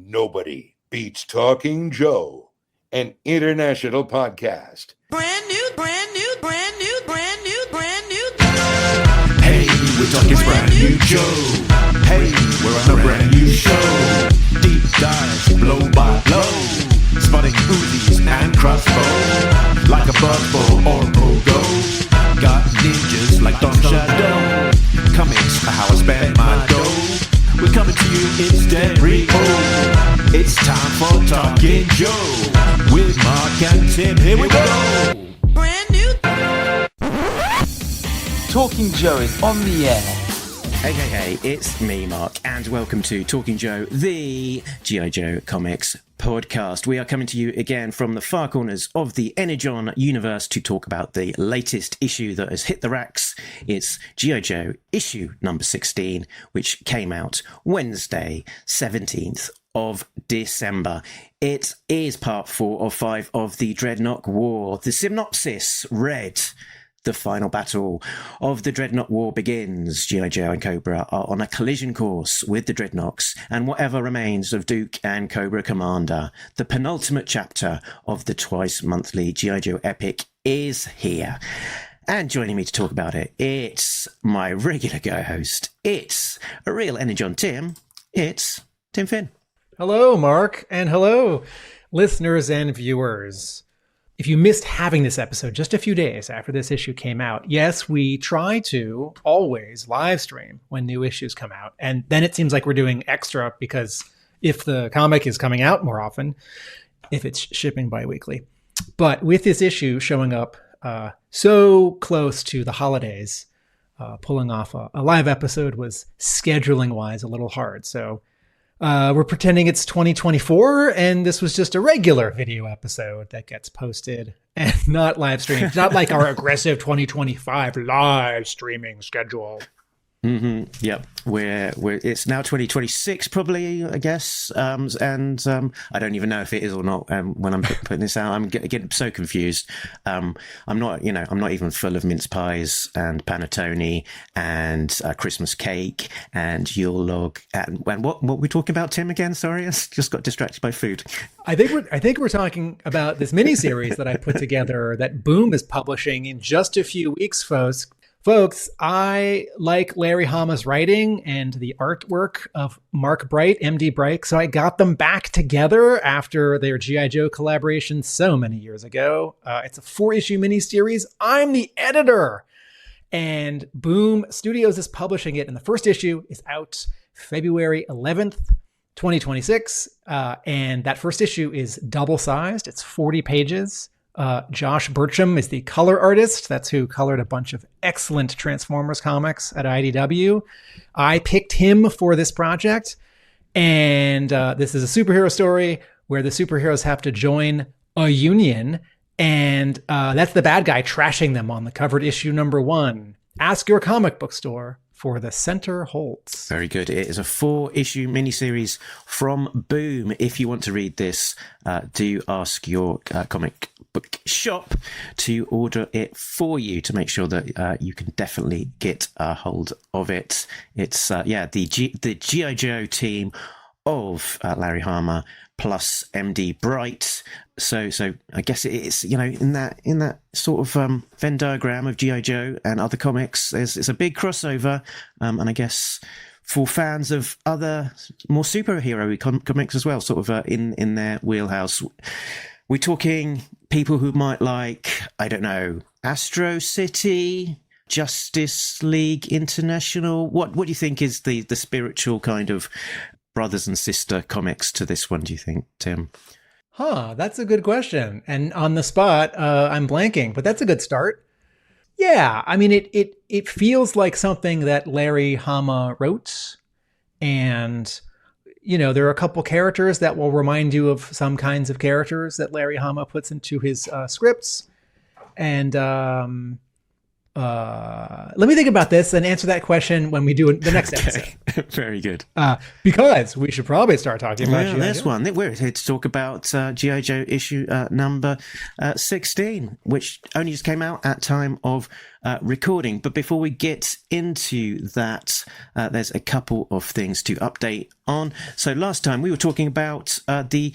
Nobody beats Talking Joe, an international podcast. Brand new. Hey, we're talking brand new Joe. Hey, we're on a brand new show. Deep dive, blow by blow. Spotting Uzis and crossbow. Like a buzzbow or pogo. Got ninjas like Don Shadow. Comics are how I spend my dough. We're coming to you in stereo. It's time for Talking Joe. With Mark and Tim, here we go. Brand new. Talking Joe is on the air. Hey, it's me, Mark, and welcome to Talking Joe, the G.I. Joe Comics podcast. We are coming to you again from the far corners of the Energon universe to talk about the latest issue that has hit the racks. It's G.I. Joe issue number 16, which came out Wednesday, 17th of December. It is part 4 of 5 of the Dreadnok War. The synopsis read: the final battle of the Dreadnok War begins. G.I. Joe and Cobra are on a collision course with the Dreadnoks and whatever remains of Duke and Cobra Commander. The penultimate chapter of the twice-monthly G.I. Joe epic is here. And joining me to talk about it, it's my regular co-host. It's a real Energon Tim. It's Tim Finn. Hello, Mark, and hello, listeners and viewers. If you missed having this episode just a few days after this issue came out, yes, we try to always live stream when new issues come out. And then it seems like we're doing extra because if the comic is coming out more often, if it's shipping bi-weekly. But with this issue showing up so close to the holidays, pulling off a live episode was scheduling-wise a little hard. So we're pretending it's 2024, and this was just a regular video episode that gets posted and not live streamed. Not like our aggressive 2025 live streaming schedule. Mm-hmm. Yep. It's now 2026 probably, I guess. I don't even know if it is or not. When I'm putting this out, I'm getting so confused. I'm not even full of mince pies and panettone and Christmas cake and Yule log. And what were we talking about, Tim, again? Sorry, I just got distracted by food. I think we're talking about this miniseries that I put together that Boom is publishing in just a few weeks, folks. Folks, I like Larry Hama's writing and the artwork of Mark Bright, MD Bright, so I got them back together after their G.I. Joe collaboration so many years ago. It's a 4-issue miniseries. I'm the editor, and Boom Studios is publishing it, and the first issue is out February 11th, 2026, and that first issue is double-sized. It's 40 pages. Josh Burcham is the color artist. That's who colored a bunch of excellent Transformers comics at IDW. I picked him for this project. And this is a superhero story where the superheroes have to join a union. And that's the bad guy trashing them on the covered issue number 1. Ask your comic book store for the center holds. Very good. It is a 4-issue miniseries from Boom. If you want to read this, do ask your comic book shop to order it for you to make sure that you can definitely get a hold of it. It's the G.I. Joe team of Larry Hama plus MD Bright. So I guess it's in that sort of Venn diagram of G.I. Joe and other comics, it's a big crossover, and I guess for fans of other more superhero comics as well, sort of in their wheelhouse. We're talking people who might like, I don't know, Astro City, Justice League International. What do you think is the spiritual kind of brothers and sister comics to this one, do you think, Tim? That's a good question. And on the spot, I'm blanking, but that's a good start. Yeah, I mean, it feels like something that Larry Hama wrote. And, there are a couple characters that will remind you of some kinds of characters that Larry Hama puts into his scripts. And let me think about this and answer that question when we do the next episode. Very good. Because we should probably start talking about G.I. There's Joe. one. We're here to talk about G.I. Joe issue number 16, which only just came out at time of recording. But before we get into that, there's a couple of things to update on. So last time we were talking about the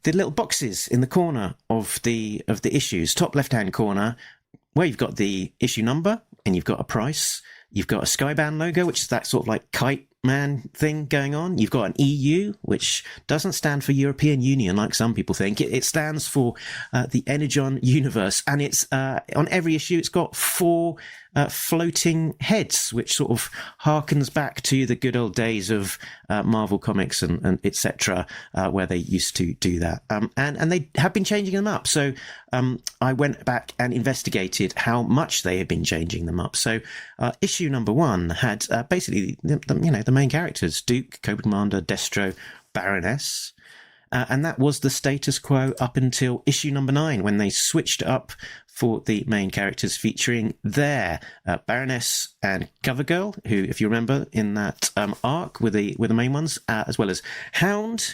little boxes in the corner of the issues, top left-hand corner, where you've got the issue number and you've got a price. You've got a Skybound logo, which is that sort of like kite man thing going on. You've got an EU, which doesn't stand for European Union like some people think. It stands for the Energon universe. And it's on every issue, it's got 4 floating heads, which sort of harkens back to the good old days of Marvel Comics and etc., where they used to do that. And they have been changing them up. So I went back and investigated how much they have been changing them up. So issue number 1 had basically the main characters: Duke, Cobra Commander, Destro, Baroness. And that was the status quo up until issue number 9, when they switched up for the main characters, featuring their Baroness and Cover Girl, who, if you remember, in that arc with the main ones, as well as Hound,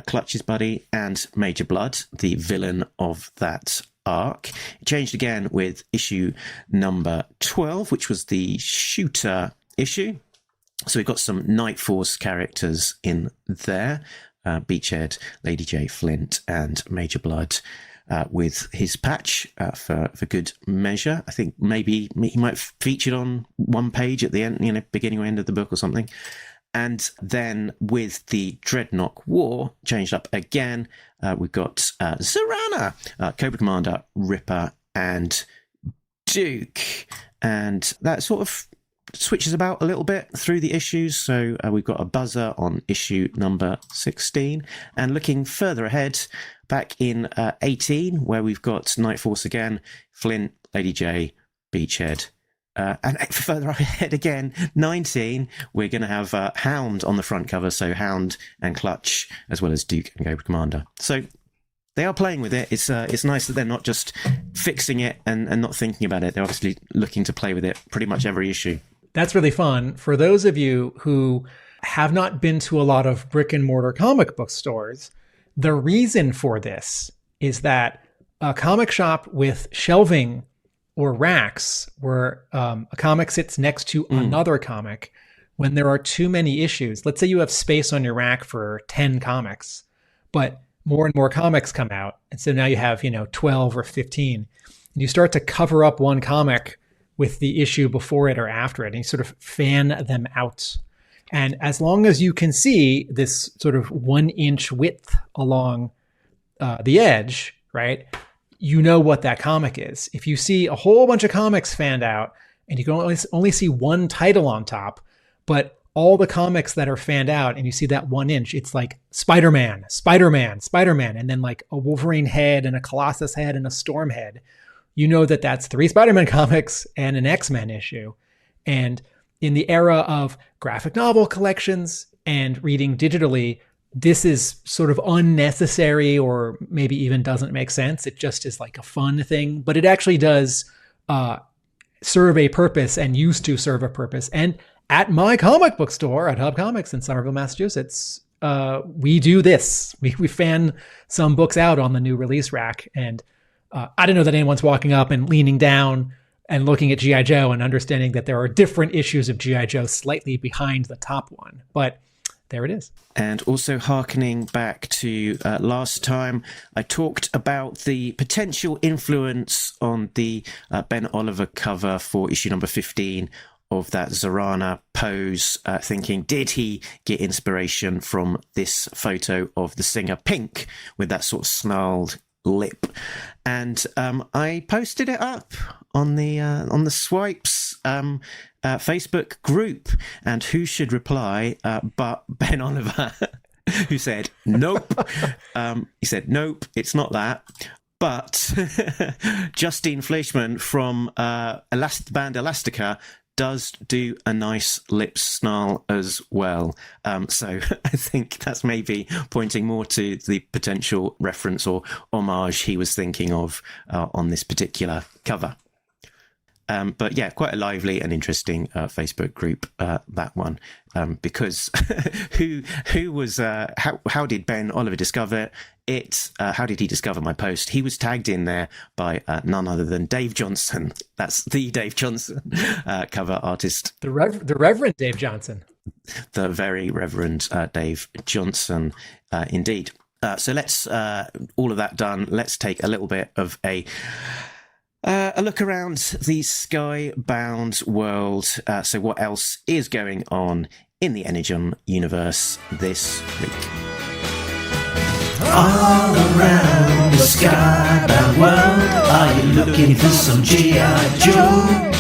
Clutch's buddy, and Major Blood, the villain of that arc. It changed again with issue number 12, which was the shooter issue. So we've got some Night Force characters in there. Beachhead, Lady J, Flint, and Major Blood, with his patch for good measure. I think maybe he might have featured on one page at the end, beginning or end of the book or something. And then with the Dreadnok War changed up again, we've got Zorana, Cobra Commander, Ripper, and Duke. And that sort of switches about a little bit through the issues. So we've got a buzzer on issue number 16, and looking further ahead, back in 18, where we've got Night Force again, Flint, Lady J, Beachhead, and further ahead again, 19, we're going to have Hound on the front cover. So Hound and Clutch, as well as Duke and Cobra Commander. So they are playing with it. It's nice that they're not just fixing it and not thinking about it. They're obviously looking to play with it pretty much every issue. That's really fun. For those of you who have not been to a lot of brick and mortar comic book stores, the reason for this is that a comic shop with shelving or racks where a comic sits next to another comic, when there are too many issues, let's say you have space on your rack for 10 comics, but more and more comics come out. And so now you have, 12 or 15, and you start to cover up one comic with the issue before it or after it, and you sort of fan them out. And as long as you can see this sort of 1-inch width along the edge, right, you know what that comic is. If you see a whole bunch of comics fanned out and you can only see one title on top, but all the comics that are fanned out and you see that 1 inch, it's like Spider-Man, Spider-Man, Spider-Man, and then like a Wolverine head and a Colossus head and a Storm head. You know that that's 3 Spider-Man comics and an X-Men issue. And in the era of graphic novel collections and reading digitally, this is sort of unnecessary, or maybe even doesn't make sense. It just is like a fun thing, but it actually does serve a purpose and used to serve a purpose. And at my comic book store at Hub Comics in Somerville, Massachusetts, we do this. We fan some books out on the new release rack, and I don't know that anyone's walking up and leaning down and looking at G.I. Joe and understanding that there are different issues of G.I. Joe slightly behind the top one. But there it is. And also hearkening back to last time, I talked about the potential influence on the Ben Oliver cover for issue number 15 of that Zorana pose, thinking, did he get inspiration from this photo of the singer Pink with that sort of snarled lip? And I posted it up on the Swipes Facebook group, and who should reply but Ben Oliver, who said nope. He said nope, it's not that. But Justine Fleischman from band Elastica does do a nice lip snarl as well. So I think that's maybe pointing more to the potential reference or homage he was thinking of on this particular cover. But yeah, quite a lively and interesting Facebook group, that one, because who was how did Ben Oliver discover it? How did he discover my post? He was tagged in there by none other than Dave Johnson. That's the Dave Johnson, cover artist, the Reverend Dave Johnson, the very Reverend Dave Johnson, indeed. So let's all of that done. Let's take a little bit of a look around the Skybound world. So what else is going on in the Energon universe this week? All around the Skybound world, are you looking for some G.I. Joe?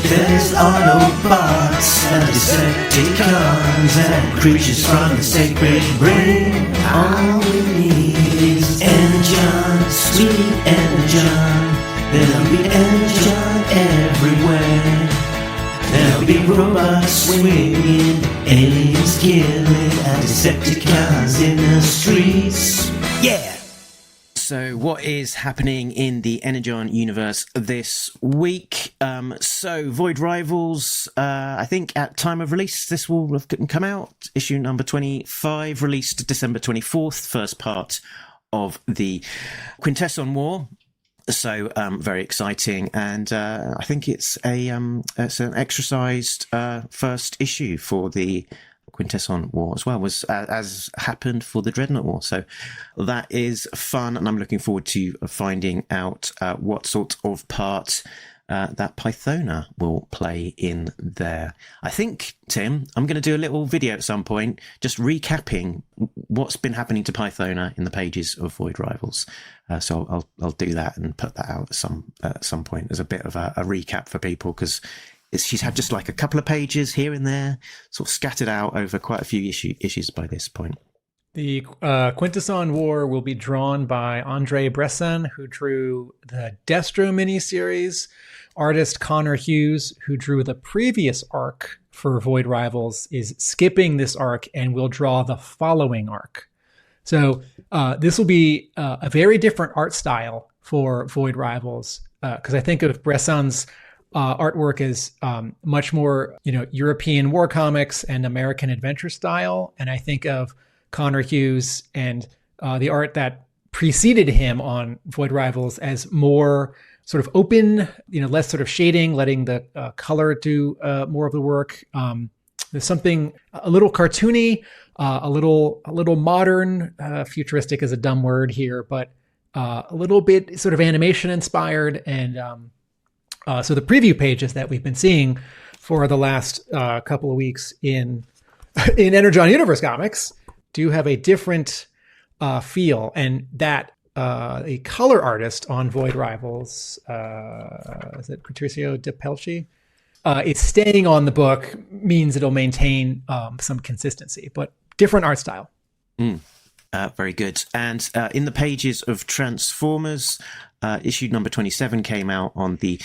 There's Autobots and Decepticons and creatures from the sacred brain. All we need is Energon, sweet Energon. There'll be Energon everywhere. There'll be robots swinging, aliens killing, and Decepticons in the streets. Yeah! So what is happening in the Energon universe this week? So Void Rivals, I think at time of release, this will have come out. Issue number 25, released December 24th, first part of the Quintesson War. So very exciting, and I think it's an exercised first issue for the Quintesson War as well, was as happened for the Dreadnok War. So that is fun, and I'm looking forward to finding out what sort of part that Pythona will play in there. I think, Tim, I'm going to do a little video at some point just recapping what's been happening to Pythona in the pages of Void Rivals. So I'll do that and put that out at some point as a bit of a recap for people, because she's had just like a couple of pages here and there, sort of scattered out over quite a few issues by this point. The Quintesson War will be drawn by Andre Bresson, who drew the Destro miniseries, artist Connor Hughes, who drew the previous arc for Void Rivals, is skipping this arc and will draw the following arc. So this will be a very different art style for Void Rivals, because I think of Bresson's artwork as much more, European war comics and American adventure style, and I think of Connor Hughes and the art that preceded him on Void Rivals as more sort of open, less sort of shading, letting the color do more of the work. There's something a little cartoony, a little modern. Futuristic is a dumb word here, but a little bit sort of animation inspired. And so the preview pages that we've been seeing for the last couple of weeks in Energon Universe comics do have a different feel, and that a color artist on Void Rivals, is it Patricio De Pelci, is staying on the book, means it'll maintain some consistency, but different art style. Very good. And in the pages of Transformers, issue number 27 came out on the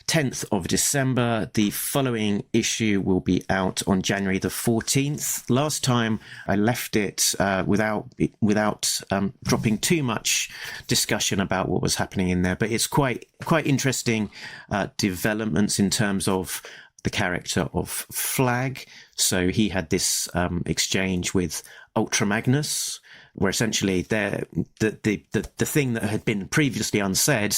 10th of December. The following issue will be out on January the 14th. Last time I left it without dropping too much discussion about what was happening in there, but it's quite interesting developments in terms of the character of Flag. So he had this exchange with Ultra Magnus, where essentially the thing that had been previously unsaid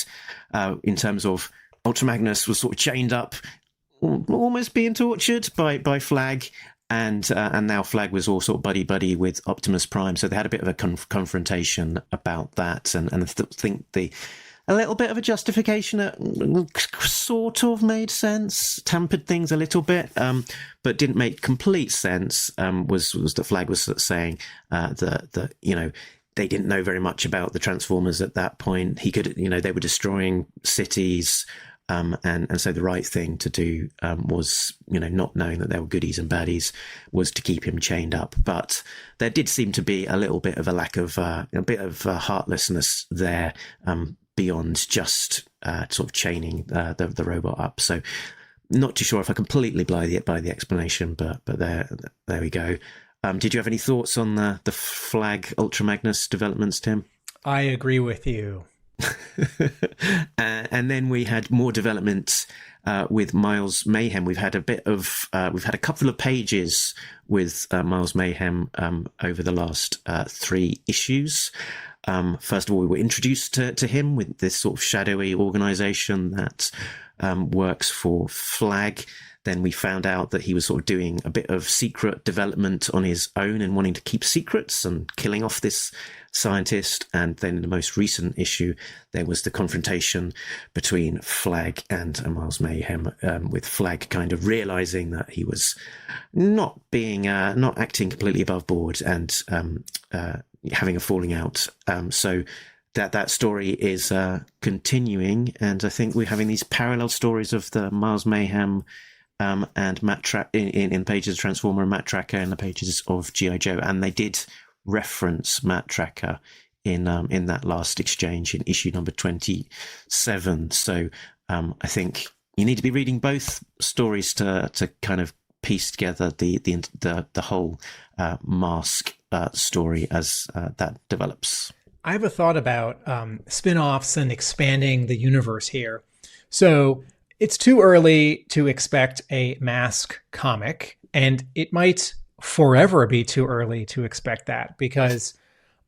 in terms of Ultra Magnus was sort of chained up, almost being tortured by Flag, and now Flag was all sort of buddy with Optimus Prime. So they had a bit of a confrontation about that, and I think a little bit of a justification that sort of made sense, tampered things a little bit, but didn't make complete sense, was that Flag was saying that they didn't know very much about the Transformers at that point. He could, they were destroying cities, and so the right thing to do was, not knowing that there were goodies and baddies, was to keep him chained up. But there did seem to be a little bit of a lack of a bit of heartlessness there, beyond just sort of chaining the robot up. So not too sure if I completely buy the explanation, but there we go. Did you have any thoughts on the Flag Ultra Magnus developments, Tim? I agree with you. And then we had more development with Miles Mayhem. We've had a couple of pages with Miles Mayhem over the last 3 issues. First of all, we were introduced to him with this sort of shadowy organization that works for Flag. Then we found out that he was sort of doing a bit of secret development on his own and wanting to keep secrets and killing off this scientist. And then in the most recent issue, there was the confrontation between Flag and Miles Mayhem, with Flag kind of realizing that he was not acting completely above board and having a falling out. So that story is continuing, and I think we're having these parallel stories of the Miles Mayhem and Matt in pages of Transformer and Matt Tracker in the pages of G.I. Joe, and they did reference Matt Tracker in that last exchange in issue number 27. So I think you need to be reading both stories to kind of piece together the whole Mask story as that develops. I have a thought about spin-offs and expanding the universe here. So it's too early to expect a Mask comic, and it might forever be too early to expect that, because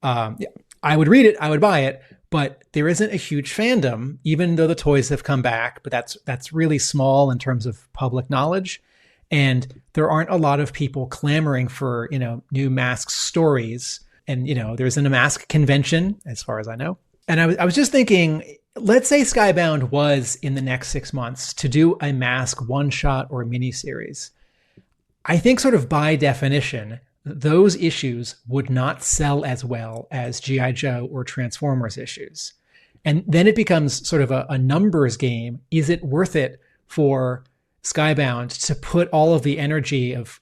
I would read it, I would buy it, but there isn't a huge fandom, even though the toys have come back, but that's really small in terms of public knowledge. And there aren't a lot of people clamoring for, new Mask stories. And, there's a Mask convention, as far as I know. And I was just thinking, let's say Skybound was in the next 6 months to do a Mask one-shot or miniseries. I think sort of by definition, those issues would not sell as well as G.I. Joe or Transformers issues. And then it becomes sort of a numbers game. Is it worth it for Skybound to put all of the energy of,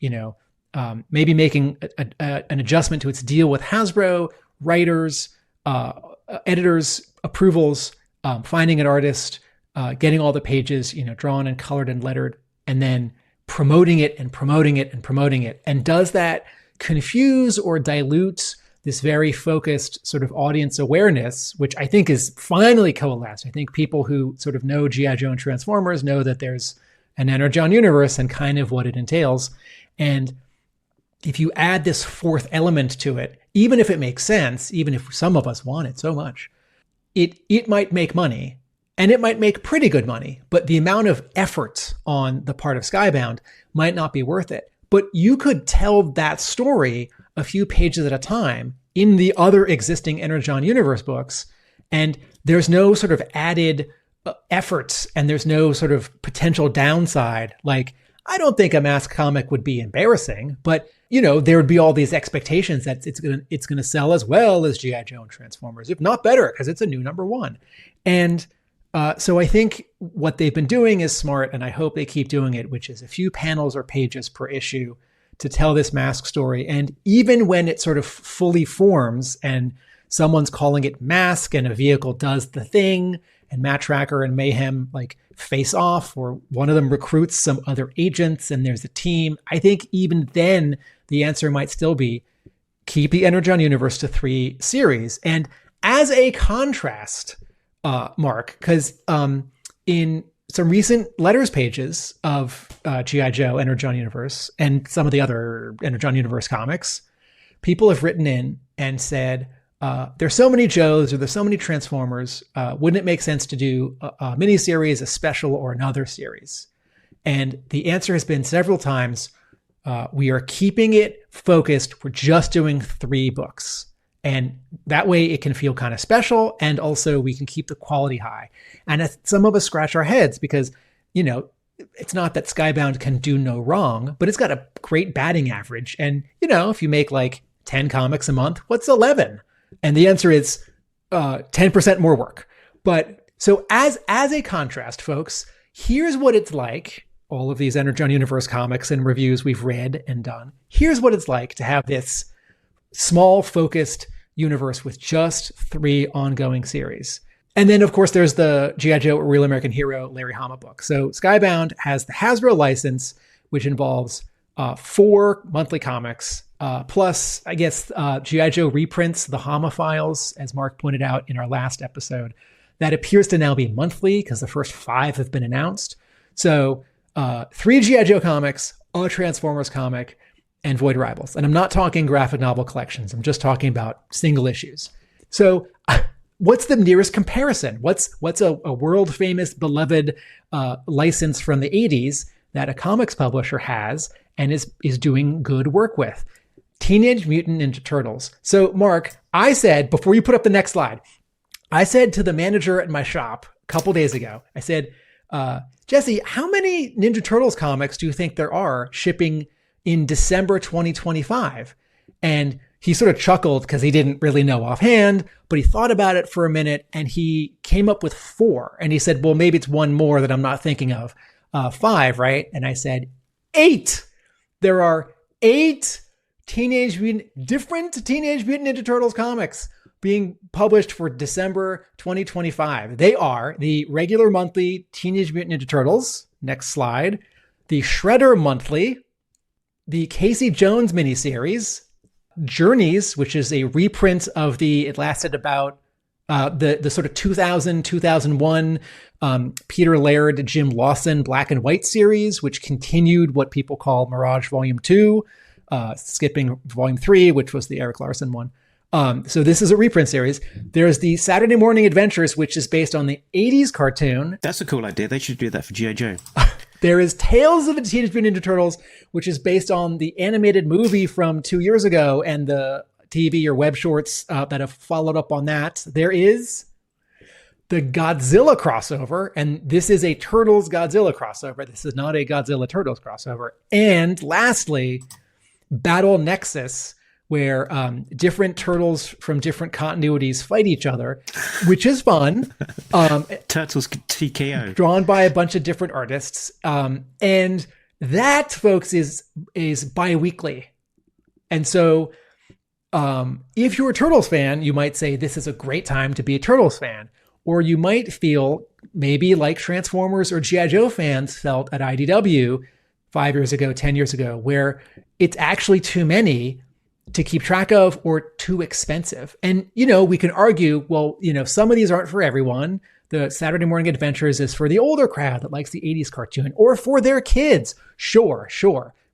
maybe making an adjustment to its deal with Hasbro, writers, editors, approvals, finding an artist, getting all the pages, drawn and colored and lettered, and then promoting it and promoting it and promoting it? And does that confuse or dilute this very focused sort of audience awareness, which I think is finally coalesced? I think people who sort of know G.I. Joe and Transformers know that there's an Energon universe and kind of what it entails. And if you add this fourth element to it, even if it makes sense, even if some of us want it so much, it might make money, and it might make pretty good money, but the amount of effort on the part of Skybound might not be worth it. But you could tell that story a few pages at a time in the other existing Energon universe books, and there's no sort of added efforts, and there's no sort of potential downside. Like, I don't think a Mask comic would be embarrassing, but there would be all these expectations that it's gonna sell as well as G.I. Joe and Transformers, if not better, because it's a new #1. And so I think what they've been doing is smart, and I hope they keep doing it, which is a few panels or pages per issue to tell this Mask story. And even when it sort of fully forms and someone's calling it Mask and a vehicle does the thing, and Matt Tracker and Mayhem like face off, or one of them recruits some other agents and there's a team, I think even then the answer might still be keep the Energon universe to 3 series. And as a contrast, Mark, because in some recent letters pages of G.I. Joe Energon universe and some of the other Energon universe comics, people have written in and said, there's so many Joes or there's so many Transformers. Wouldn't it make sense to do a miniseries, a special, or another series? And the answer has been several times, we are keeping it focused. We're just doing 3 books. And that way it can feel kind of special. And also we can keep the quality high. And some of us scratch our heads because, it's not that Skybound can do no wrong, but it's got a great batting average. And, if you make like 10 comics a month, what's 11? And the answer is 10% more work. But so as a contrast, folks, here's what it's like. All of these Energon Universe comics and reviews we've read and done. Here's what it's like to have this small focused universe with just 3 ongoing series. And then, of course, there's the G.I. Joe Real American Hero Larry Hama book. So Skybound has the Hasbro license, which involves 4 monthly comics, plus, I guess, G.I. Joe reprints, the Hama files, as Mark pointed out in our last episode. That appears to now be monthly because the first 5 have been announced. So 3 G.I. Joe comics, a Transformers comic, and Void Rivals. And I'm not talking graphic novel collections. I'm just talking about single issues. So what's the nearest comparison? What's a world famous, beloved license from the 80s that a comics publisher has and is doing good work with? Teenage Mutant Ninja Turtles. So Mark, I said, before you put up the next slide, I said to the manager at my shop a couple days ago, I said, Jesse, how many Ninja Turtles comics do you think there are shipping in December 2025? And he sort of chuckled because he didn't really know offhand, but he thought about it for a minute and he came up with 4. And he said, well, maybe it's one more that I'm not thinking of. 5, right? And I said, 8. There are 8 different Teenage Mutant Ninja Turtles comics being published for December 2025. They are the regular monthly Teenage Mutant Ninja Turtles. Next slide. The Shredder monthly. The Casey Jones miniseries. Journeys, which is a reprint of it lasted about the sort of 2000, 2001 Peter Laird, Jim Lawson Black and White series, which continued what people call Mirage Volume 2, skipping Volume 3, which was the Eric Larson one. So this is a reprint series. There's the Saturday Morning Adventures, which is based on the 80s cartoon. That's a cool idea. They should do that for G.I. Joe. There is Tales of the Teenage Mutant Ninja Turtles, which is based on the animated movie from 2 years ago and the TV or web shorts that have followed up on that. There is the Godzilla crossover, and this is a Turtles Godzilla crossover. This is not a Godzilla Turtles crossover. And lastly, Battle Nexus, where different turtles from different continuities fight each other, which is fun. Turtles TKO. Drawn by a bunch of different artists. And that, folks, is bi-weekly. And so if you're a Turtles fan, you might say this is a great time to be a Turtles fan. Or you might feel maybe like Transformers or G.I. Joe fans felt at IDW 5 years ago, 10 years ago, where it's actually too many to keep track of or too expensive. And, we can argue, well, some of these aren't for everyone. The Saturday Morning Adventures is for the older crowd that likes the 80s cartoon or for their kids. Sure.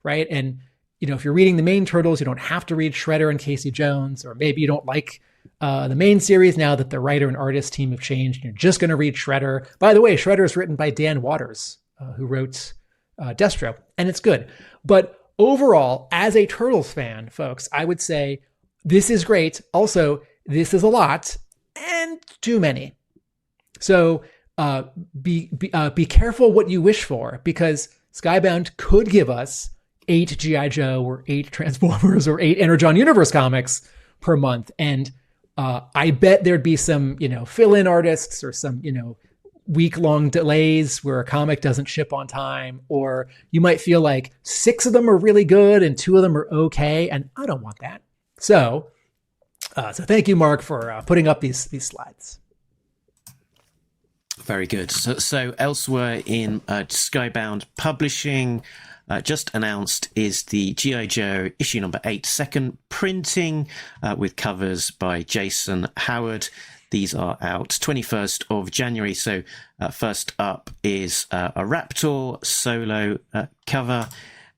Right. And, if you're reading the main Turtles, you don't have to read Shredder and Casey Jones, or maybe you don't like the main series now that the writer and artist team have changed. You're just going to read Shredder. By the way, Shredder is written by Dan Waters, who wrote Destro, and it's good. But overall, as a Turtles fan, folks, I would say this is great. Also, this is a lot and too many. So be careful what you wish for, because Skybound could give us 8 G.I. Joe or 8 Transformers or 8 Energon Universe comics per month. And I bet there'd be some, fill-in artists or some, week-long delays where a comic doesn't ship on time, or you might feel like 6 of them are really good and 2 of them are okay, and I don't want that. So thank you, Mark, for putting up these slides. Very good. So elsewhere in Skybound Publishing, just announced is the G.I. Joe issue number 8 second printing with covers by Jason Howard. These are out 21st of January. So first up is a Raptor solo cover.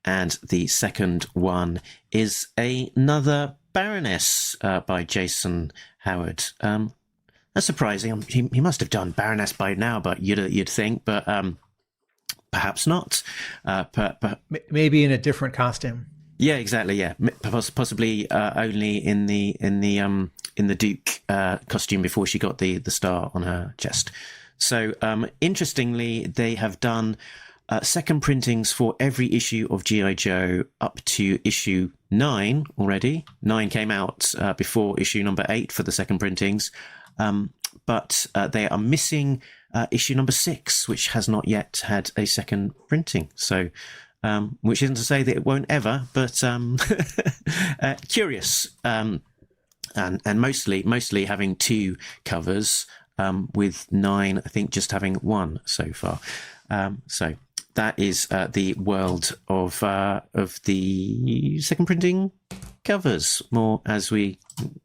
And the second one is another Baroness by Jason Howard. That's surprising. He must have done Baroness by now, but you'd think, but perhaps not. Maybe in a different costume. Yeah, exactly. Yeah, possibly only in the Duke costume before she got the star on her chest. So interestingly, they have done second printings for every issue of G.I. Joe up to issue 9 already. 9 came out before issue number 8 for the second printings, but they are missing issue number 6, which has not yet had a second printing. So. Which isn't to say that it won't ever, but curious, and mostly having 2 covers, with 9, I think, just having 1 so far. So that is the world of the second printing covers. More as we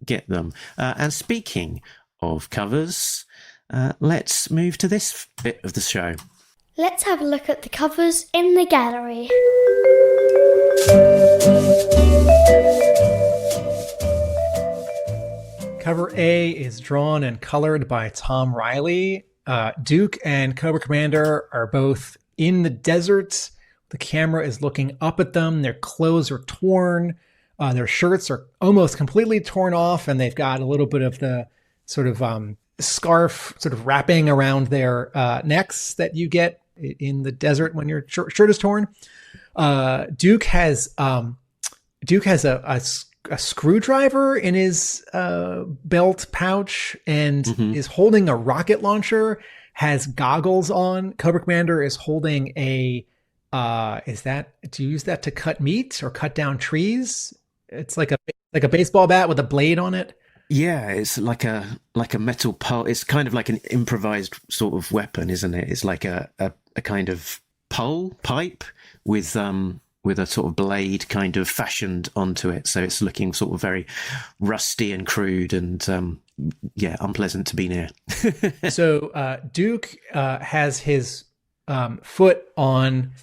get them. And speaking of covers, let's move to this bit of the show. Let's have a look at the covers in the gallery. Cover A is drawn and colored by Tom Reilly. Duke and Cobra Commander are both in the desert. The camera is looking up at them. Their clothes are torn. Their shirts are almost completely torn off, and they've got a little bit of the sort of scarf sort of wrapping around their necks that you get in the desert when your shirt is torn. Duke has a screwdriver in his belt pouch and is holding a rocket launcher, has goggles on. Cobra Commander is holding a do you use that to cut meat or cut down trees? It's like a baseball bat with a blade on it. Yeah, it's like a metal pole. It's kind of like an improvised sort of weapon, isn't it? It's like a kind of pipe with a sort of blade kind of fashioned onto it. So it's looking sort of very rusty and crude and unpleasant to be near. So Duke has his foot on.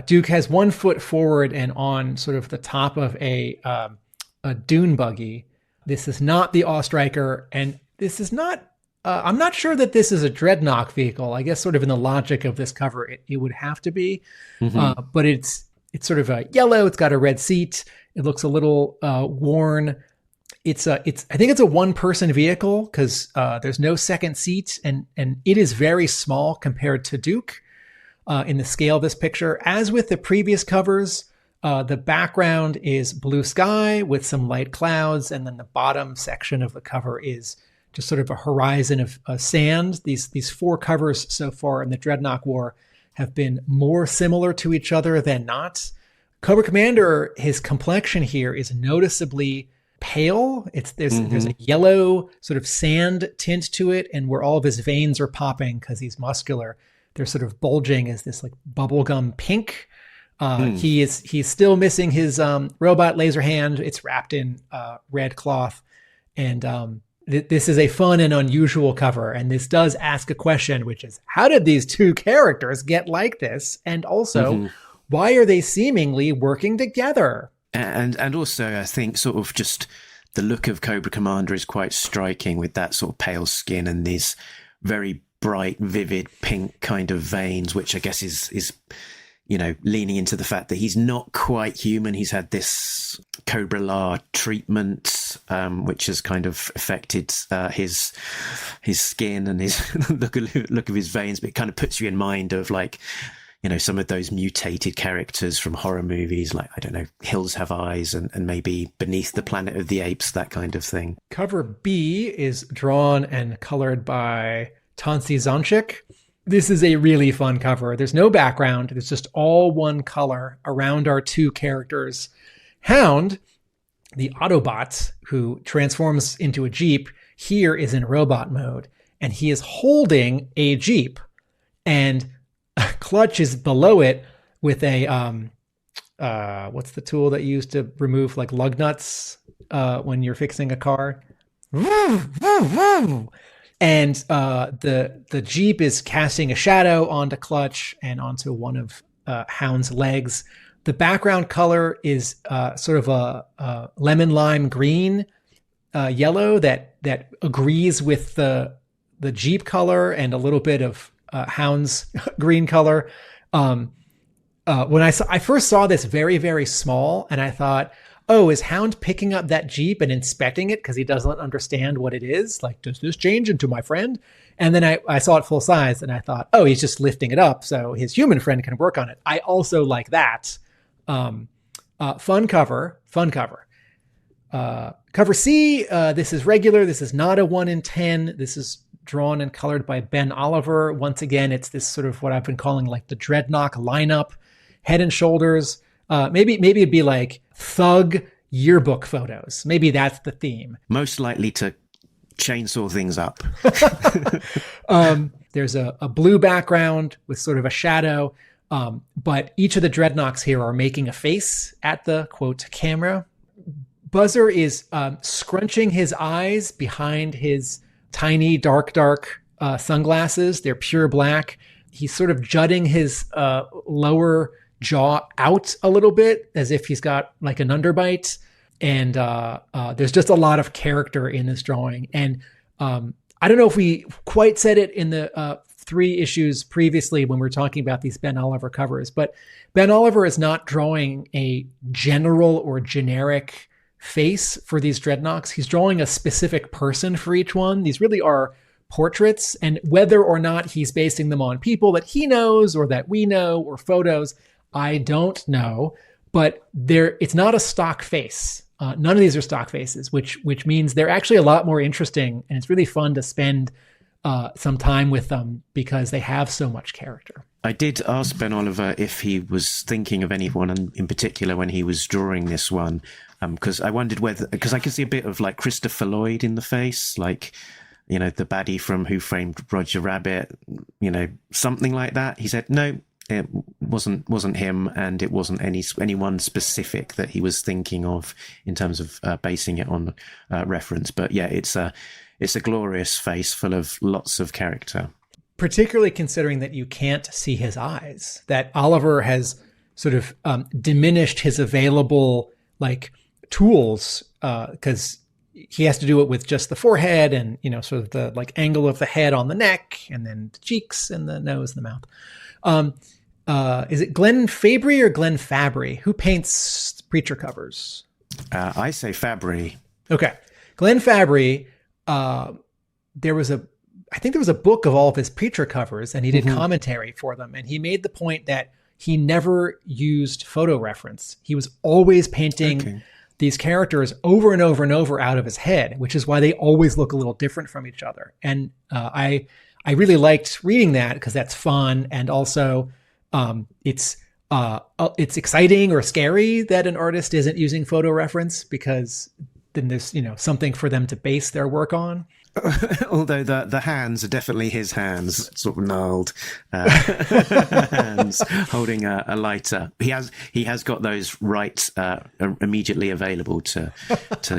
Duke has one foot forward and on sort of the top of a dune buggy. This is not the Awestriker, and this is not. I'm not sure that this is a Dreadnok vehicle. I guess sort of in the logic of this cover, it would have to be. But it's sort of a yellow. It's got a red seat. It looks a little worn. I think it's a one-person vehicle because there's no second seat, and it is very small compared to Duke in the scale of this picture. As with the previous covers, the background is blue sky with some light clouds, and then the bottom section of the cover is just sort of a horizon of sand. These four covers so far in the Dreadnok War have been more similar to each other than not. Cobra Commander, his complexion here is noticeably pale. There's a yellow sort of sand tint to it, and where all of his veins are popping because he's muscular, they're sort of bulging as this like bubblegum pink. He's still missing his robot laser hand. It's wrapped in red cloth, and this is a fun and unusual cover. And this does ask a question, which is, how did these two characters get like this? And also, why are they seemingly working together? And also, I think sort of just the look of Cobra Commander is quite striking with that sort of pale skin and these very bright, vivid pink kind of veins, which I guess is leaning into the fact that he's not quite human. He's had this Cobra La treatment, which has kind of affected his skin and his look of his veins, but it kind of puts you in mind of like, some of those mutated characters from horror movies, like, I don't know, Hills Have Eyes and maybe Beneath the Planet of the Apes, that kind of thing. Cover B is drawn and colored by Tonci Zonjic. This is a really fun cover. There's no background. It's just all one color around our two characters. Hound, the Autobot who transforms into a Jeep, here is in robot mode, and he is holding a Jeep, and Clutch is below it with a what's the tool that you use to remove like lug nuts when you're fixing a car? And the Jeep is casting a shadow onto Clutch and onto one of Hound's legs. The background color is sort of a lemon lime green, yellow that agrees with the Jeep color and a little bit of Hound's green color. When I first saw this very, very small, and I thought, oh, is Hound picking up that Jeep and inspecting it because he doesn't understand what it is? Like, does this change into my friend? And then I saw it full size, and I thought, oh, he's just lifting it up so his human friend can work on it. I also like that. Fun cover. Cover C, this is regular. This is not a 1 in 10. This is drawn and colored by Ben Oliver. Once again, it's this sort of what I've been calling like the Dreadnok lineup, head and shoulders. Maybe it'd be like thug yearbook photos. Maybe that's the theme. Most likely to chainsaw things up. There's a blue background with sort of a shadow. But each of the Dreadnoks here are making a face at the, quote, camera. Buzzer is scrunching his eyes behind his tiny, dark sunglasses. They're pure black. He's sort of jutting his lower jaw out a little bit as if he's got like an underbite. And there's just a lot of character in this drawing. And I don't know if we quite said it in the 3 issues previously when we were talking about these Ben Oliver covers, but Ben Oliver is not drawing a general or generic face for these Dreadnoks. He's drawing a specific person for each one. These really are portraits, and whether or not he's basing them on people that he knows or that we know or photos, I don't know, but it's not a stock face. None of these are stock faces, which means they're actually a lot more interesting, and it's really fun to spend some time with them because they have so much character. I did ask Ben Oliver if he was thinking of anyone in particular when he was drawing this one, because I wondered because I could see a bit of like Christopher Lloyd in the face, like, you know, the baddie from Who Framed Roger Rabbit, you know, something like that. He said, no, it wasn't him, and it wasn't anyone specific that he was thinking of in terms of basing it on reference. But yeah, it's a glorious face full of lots of character. Particularly considering that you can't see his eyes, that Oliver has sort of diminished his available like tools because he has to do it with just the forehead and, you know, sort of the like angle of the head on the neck and then the cheeks and the nose and the mouth. Is it Glenn Fabry or Glenn Fabry? Who paints Preacher covers? I say Fabry. Okay. Glenn Fabry, I think there was a book of all of his Preacher covers, and he did commentary for them. And he made the point that he never used photo reference. He was always painting these characters over and over and over out of his head, which is why they always look a little different from each other. And I really liked reading that because that's fun. And also it's exciting or scary that an artist isn't using photo reference, because then there's, you know, something for them to base their work on. Although the hands are definitely his hands, sort of gnarled hands holding a lighter. He has got those right immediately available to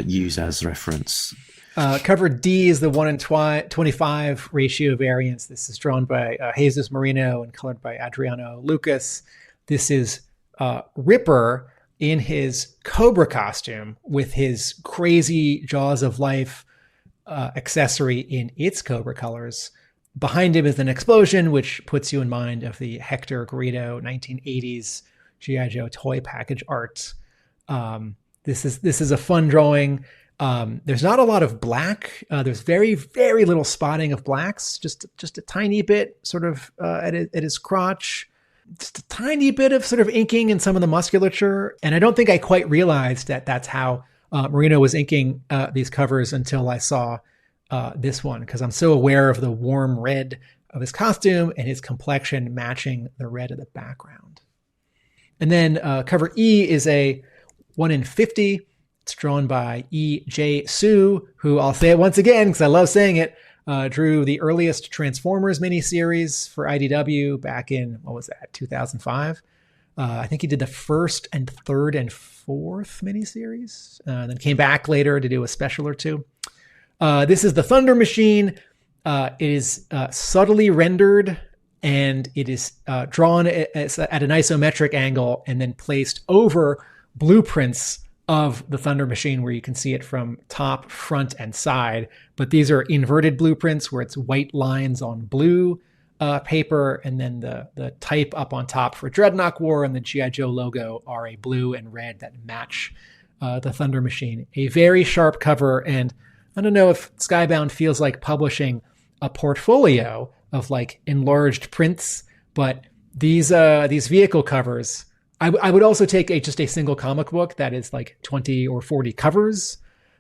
use as reference. Cover D is the 1 in 25 ratio variance. This is drawn by Jesus Merino and colored by Adriano Lucas. This is Ripper in his Cobra costume with his crazy Jaws of Life accessory in its Cobra colors. Behind him is an explosion, which puts you in mind of the Hector Garrido 1980s G.I. Joe toy package art. This is a fun drawing. There's not a lot of black. There's very, very little spotting of blacks, just a tiny bit sort of at his crotch. Just a tiny bit of sort of inking in some of the musculature. And I don't think I quite realized that that's how Merino was inking these covers until I saw this one, because I'm so aware of the warm red of his costume and his complexion matching the red of the background. And then cover E is a 1 in 50. It's drawn by E.J. Su, who, I'll say it once again because I love saying it, drew the earliest Transformers miniseries for IDW back in, 2005? I think he did the first and third and fourth miniseries, then came back later to do a special or two. This is the Thunder Machine. It is subtly rendered, and it is drawn at an isometric angle and then placed over blueprints of the Thunder Machine where you can see it from top, front, and side. But these are inverted blueprints where it's white lines on blue paper, and then the type up on top for Dreadnok War and the G.I. Joe logo are a blue and red that match the Thunder Machine. A very sharp cover, and I don't know if Skybound feels like publishing a portfolio of like enlarged prints, but these vehicle covers, I would also take just a single comic book that is like 20 or 40 covers,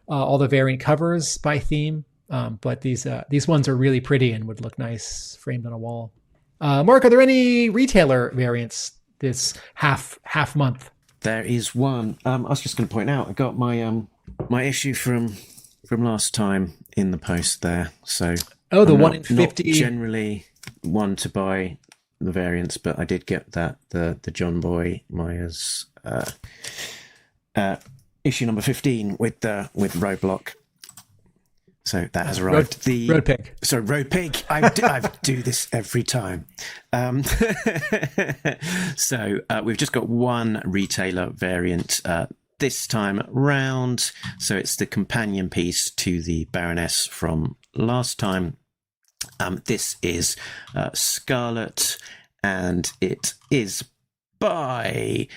all the variant covers by theme. But these ones are really pretty and would look nice framed on a wall. Mark, are there any retailer variants this half month? There is one. I was just going to point out, I got my my issue from last time in the post there. So the I'm 1 in 50. Not generally one to buy the variants, but I did get that the John Boy Myers issue number 15 with Roadblock. So that has arrived. Road pig. So road pig. I do this every time. So we've just got one retailer variant this time round. So it's the companion piece to the Baroness from last time. This is Scarlett, and it is by...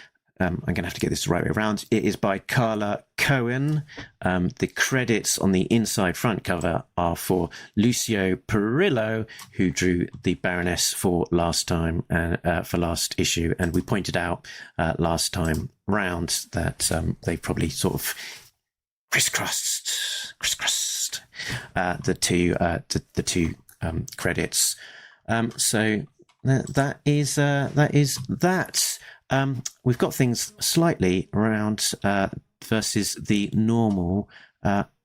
I'm going to have to get this the right way around. It is by Carla Cohen. The credits on the inside front cover are for Lucio Perillo, who drew the Baroness for last time for last issue. And we pointed out last time round that they probably sort of crisscrossed the two credits. So that is that. We've got things slightly around versus the normal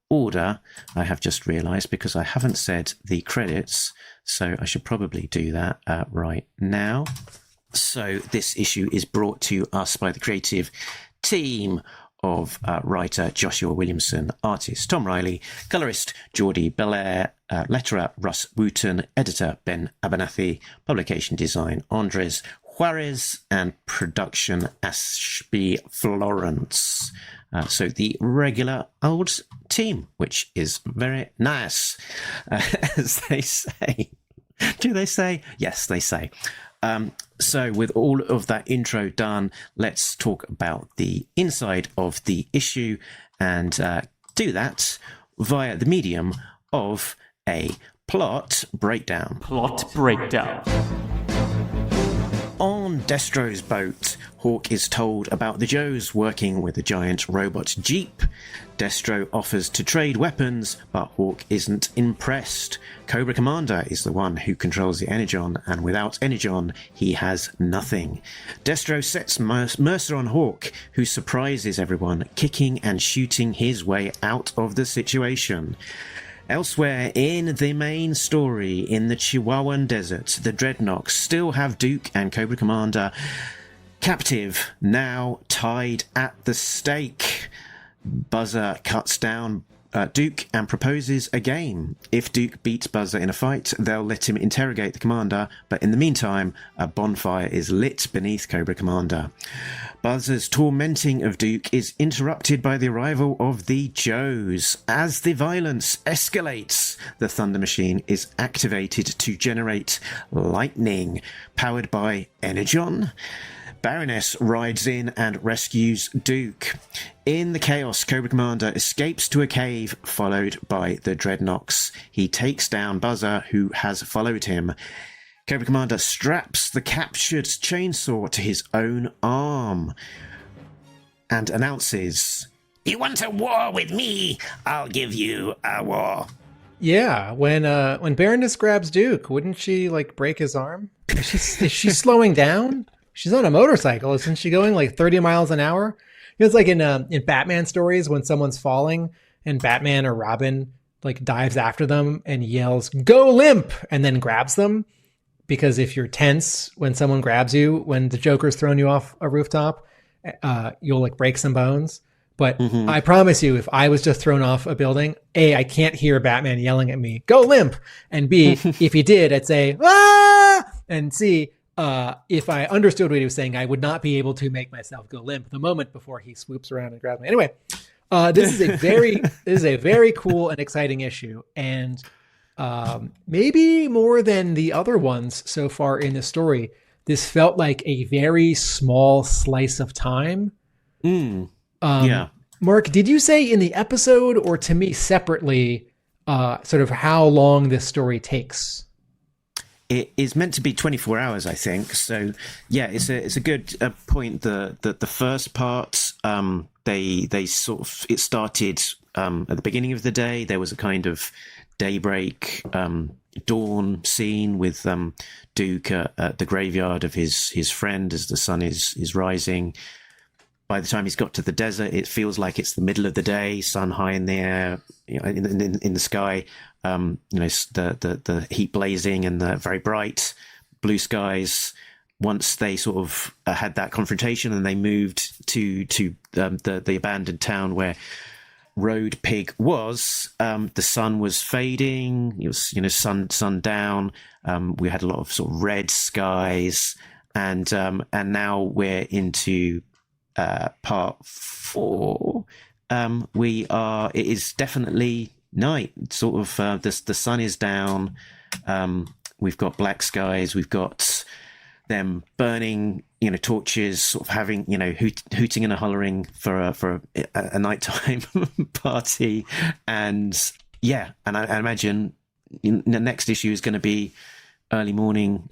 order. I have just realised because I haven't said the credits, so I should probably do that right now. So this issue is brought to us by the creative team of writer Joshua Williamson, artist Tom Reilly, colorist Jordie, Bellaire, letterer Russ, Wooton, editor Ben Abernethy, publication design Andres Juarez, and production Ashby, Florence. So the regular old team, which is very nice, as they say. Do they say? Yes, they say. So with all of that intro done, let's talk about the inside of the issue and do that via the medium of a plot breakdown. Plot breakdown. On Destro's boat, Hawk is told about the Joes working with a giant robot jeep. Destro offers to trade weapons, but Hawk isn't impressed. Cobra Commander is the one who controls the Energon, and without Energon, he has nothing. Destro sets Mercer on Hawk, who surprises everyone, kicking and shooting his way out of the situation. Elsewhere in the main story, in the Chihuahuan Desert, the Dreadnoks still have Duke and Cobra Commander captive, now tied at the stake. Buzzer cuts down Duke and proposes a game. If Duke beats Buzzer in a fight, they'll let him interrogate the commander, but in the meantime, a bonfire is lit beneath Cobra Commander. Buzzer's tormenting of Duke is interrupted by the arrival of the Joes. As the violence escalates, the Thunder Machine is activated to generate lightning, powered by Energon. Baroness rides in and rescues Duke. In the chaos, Cobra Commander escapes to a cave, followed by the Dreadnoks. He takes down Buzzer, who has followed him. Cobra Commander straps the captured chainsaw to his own arm and announces, "You want a war with me? I'll give you a war." Yeah, when Baroness grabs Duke, wouldn't she break his arm? Is she slowing down? She's on a motorcycle. Isn't she going 30 miles an hour? It's like in Batman stories when someone's falling and Batman or Robin dives after them and yells, "Go limp!" and then grabs them. Because if you're tense when someone grabs you, when the Joker's thrown you off a rooftop, you'll break some bones. But I promise you, if I was just thrown off a building, A, I can't hear Batman yelling at me, "Go limp!" And B, if he did, I'd say, "Ah!" And C, if I understood what he was saying, I would not be able to make myself go limp the moment before he swoops around and grabs me. Anyway, this is a very cool and exciting issue, and maybe more than the other ones so far in the story, this felt like a very small slice of time. Yeah. Mark, did you say in the episode or to me separately, sort of how long this story takes? It is meant to be 24 hours, I think. So, yeah, it's a good point. The first part, they sort of, it started at the beginning of the day. There was a kind of daybreak, dawn scene with Duke at the graveyard of his friend as the sun is rising. By the time he's got to the desert, it feels like it's the middle of the day, sun high in the air, in the sky. The heat blazing and the very bright blue skies. Once they sort of had that confrontation and they moved to the abandoned town where Road Pig was, the sun was fading. It was, sun down. We had a lot of sort of red skies, and now we're into part 4. It is definitely night. Sort of the sun is down. We've got black skies. We've got them burning, torches, sort of having, hooting and hollering for a nighttime party. And I imagine the next issue is going to be early morning,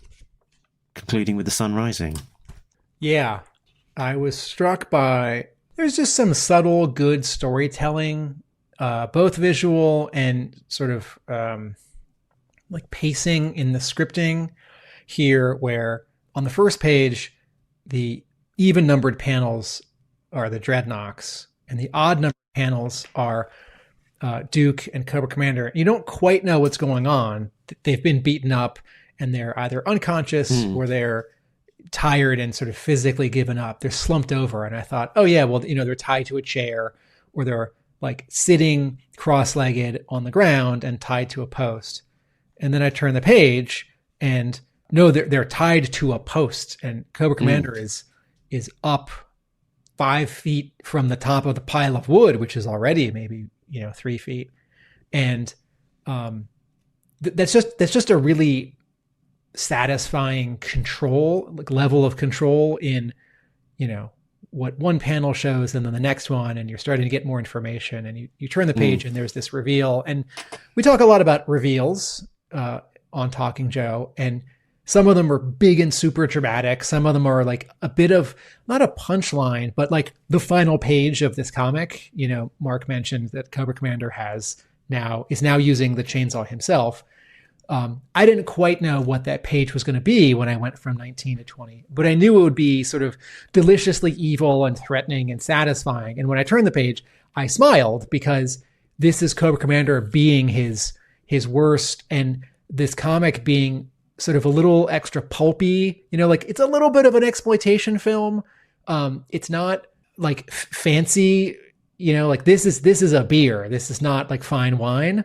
concluding with the sun rising. Yeah. I was struck by, there's just some subtle, good storytelling, both visual and sort of like pacing in the scripting here, where on the first page, the even numbered panels are the Dreadnoks, and the odd numbered panels are Duke and Cobra Commander. You don't quite know what's going on. They've been beaten up, and they're either unconscious or they're tired and sort of physically given up. They're slumped over. And I thought, oh yeah, well, they're tied to a chair, or they're like sitting cross-legged on the ground and tied to a post. And then I turn the page and no, they're tied to a post, and Cobra Commander is up 5 feet from the top of the pile of wood, which is already maybe 3 feet, and that's just a really satisfying level of control in what one panel shows and then the next one, and you're starting to get more information, and you turn the page and there's this reveal. And we talk a lot about reveals on Talking Joe, and some of them are big and super dramatic. Some of them are like a bit of, not a punchline, but like the final page of this comic. Mark mentioned that Cobra Commander is now using the chainsaw himself. I didn't quite know what that page was going to be when I went from 19 to 20, but I knew it would be sort of deliciously evil and threatening and satisfying. And when I turned the page, I smiled, because this is Cobra Commander being his worst, and this comic being sort of a little extra pulpy, like it's a little bit of an exploitation film. It's not like fancy, like this is a beer. This is not like fine wine.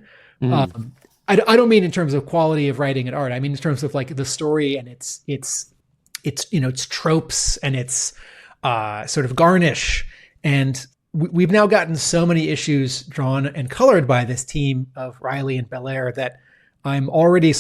I don't mean in terms of quality of writing and art. I mean in terms of like the story and its tropes and its sort of garnish. And we've now gotten so many issues drawn and colored by this team of Reilly and Bellaire that I'm already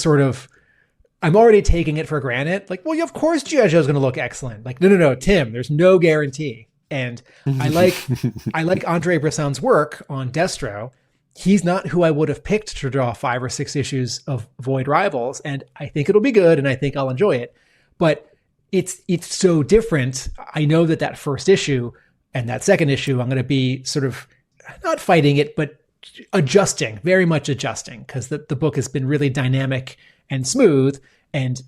taking it for granted. Like, well, of course G.I. Joe is going to look excellent. Like, no, Tim, there's no guarantee. And I like Andre Bresson's work on Destro. He's not who I would have picked to draw 5 or 6 issues of Void Rivals, and I think it'll be good, and I think I'll enjoy it. But it's so different. I know that first issue and that second issue, I'm going to be sort of not fighting it, but adjusting, very much adjusting, because the book has been really dynamic and smooth, and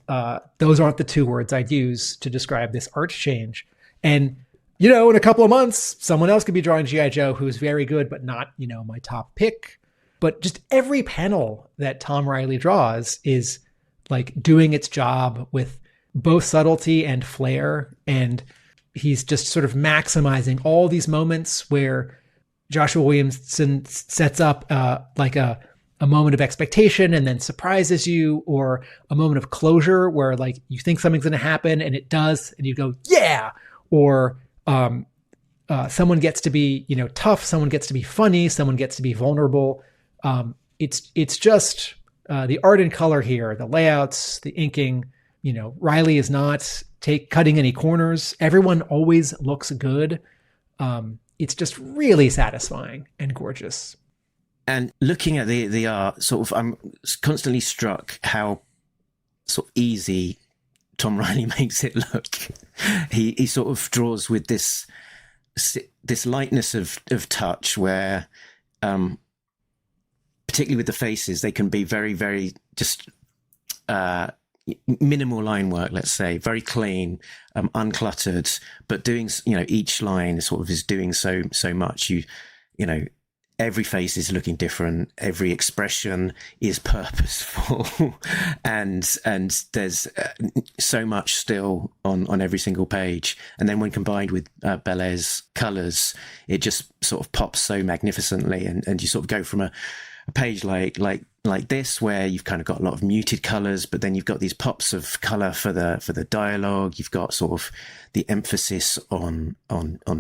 those aren't the 2 words I'd use to describe this art change. And in a couple of months, someone else could be drawing G.I. Joe who's very good, but not, my top pick. But just every panel that Tom Reilly draws is like doing its job with both subtlety and flair. And he's just sort of maximizing all these moments where Joshua Williamson sets up like a moment of expectation and then surprises you, or a moment of closure where like you think something's going to happen and it does, and you go, yeah. Or someone gets to be, tough. Someone gets to be funny. Someone gets to be vulnerable. It's just the art and color here, the layouts, the inking. Reilly is not cutting any corners. Everyone always looks good. It's just really satisfying and gorgeous. And looking at the art, sort of, I'm constantly struck how sort of easy Tom Reilly makes it look. He sort of draws with this lightness of touch, where particularly with the faces, they can be very, very just minimal line work, let's say, very clean, uncluttered, but doing, each line sort of is doing so much. every face is looking different. Every expression is purposeful, and there's so much still on every single page. And then when combined with Bellaire's colours, it just sort of pops so magnificently. And you sort of go from a page like this, where you've kind of got a lot of muted colours, but then you've got these pops of colour for the dialogue. You've got sort of the emphasis on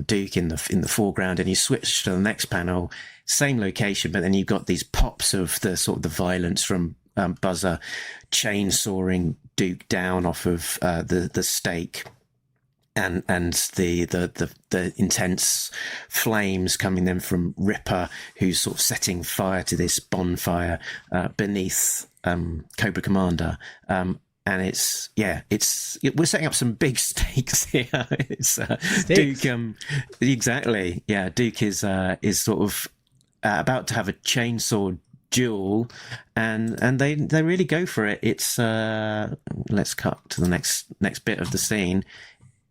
Duke in the foreground, and you switch to the next panel, same location, but then you've got these pops of the sort of the violence from Buzzer chainsawing Duke down off of the stake. And the intense flames coming then from Ripper, who's sort of setting fire to this bonfire beneath Cobra Commander. And we're setting up some big stakes here. It's Duke, exactly. Yeah, Duke is sort of about to have a chainsaw duel, and they really go for it. It's let's cut to the next bit of the scene.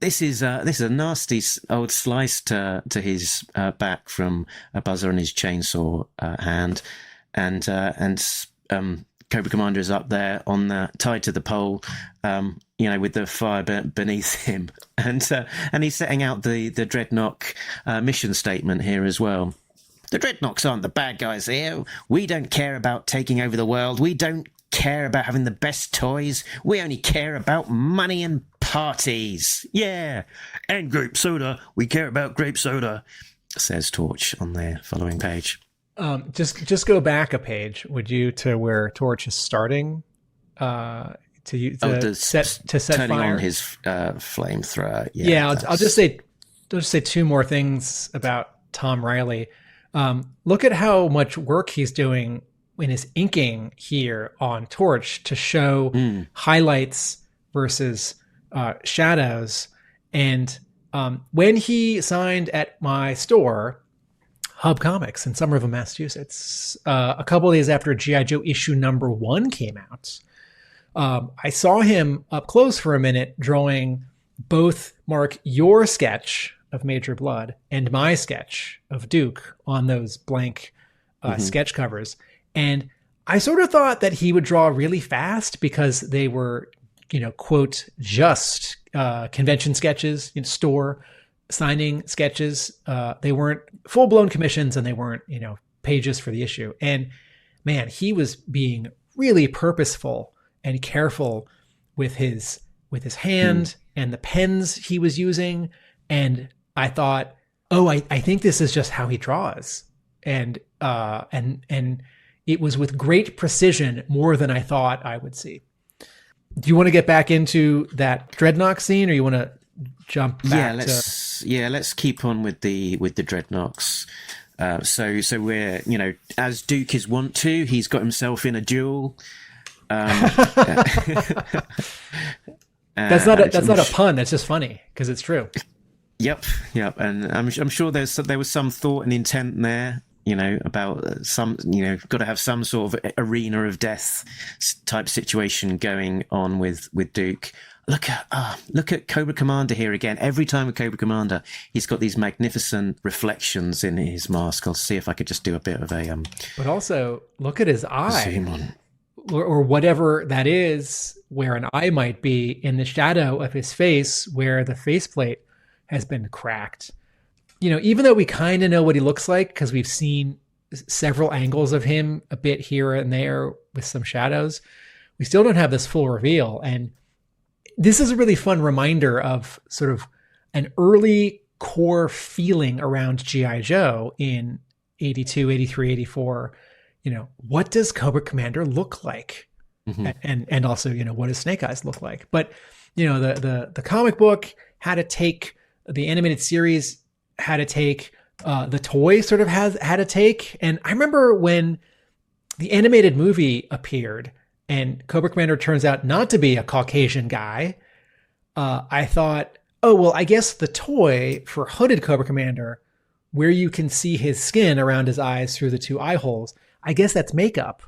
This is a nasty old slice to his back from a Buzzer and his chainsaw hand, and Cobra Commander is up there tied to the pole, with the fire beneath him, and he's setting out the Dreadnok mission statement here as well. The Dreadnoks aren't the bad guys here. We don't care about taking over the world. We don't care about having the best toys. We only care about money and parties. Yeah. And grape soda. We care about grape soda, says Torch on the following page. Just go back a page, would you, to where Torch is starting to set turning fire on his flamethrower. Yeah, I'll just say two more things about Tom Reilly. Look at how much work he's doing in his inking here on Torch to show highlights versus shadows. And when he signed at my store, Hub Comics in Somerville, Massachusetts, a couple of days after G.I. Joe issue number 1 came out, I saw him up close for a minute drawing both, Mark, your sketch of Major Blood and my sketch of Duke on those blank sketch covers. And I sort of thought that he would draw really fast because they were, quote, just convention sketches, store signing sketches. They weren't full-blown commissions, and they weren't, pages for the issue. And man, he was being really purposeful and careful with his hand and the pens he was using. And I thought, I think this is just how he draws. And it was with great precision, more than I thought I would see. Do you want to get back into that Dreadnok scene, or you want to jump back? Let's keep on with the Dreadnoks. So we're, as Duke is wont to, he's got himself in a duel. That's not a pun. That's just funny because it's true. Yep. And I'm sure there was some thought and intent there. About some, got to have some sort of arena of death type situation going on with Duke. Look at Cobra Commander here again. Every time with Cobra Commander, he's got these magnificent reflections in his mask. I'll see if I could just do a bit of a But also look at his eye, zoom on, or whatever that is, where an eye might be in the shadow of his face, where the faceplate has been cracked. Even though we kind of know what he looks like because we've seen several angles of him a bit here and there with some shadows, we still don't have this full reveal. And this is a really fun reminder of sort of an early core feeling around G.I. Joe in 82, 83, 84. What does Cobra Commander look like? And also, what does Snake Eyes look like? But, the comic book had to take, the animated series had to take, the toy sort of had a take. And I remember when the animated movie appeared and Cobra Commander turns out not to be a Caucasian guy, I thought, I guess the toy for hooded Cobra Commander, where you can see his skin around his eyes through the 2 eye holes, I guess that's makeup.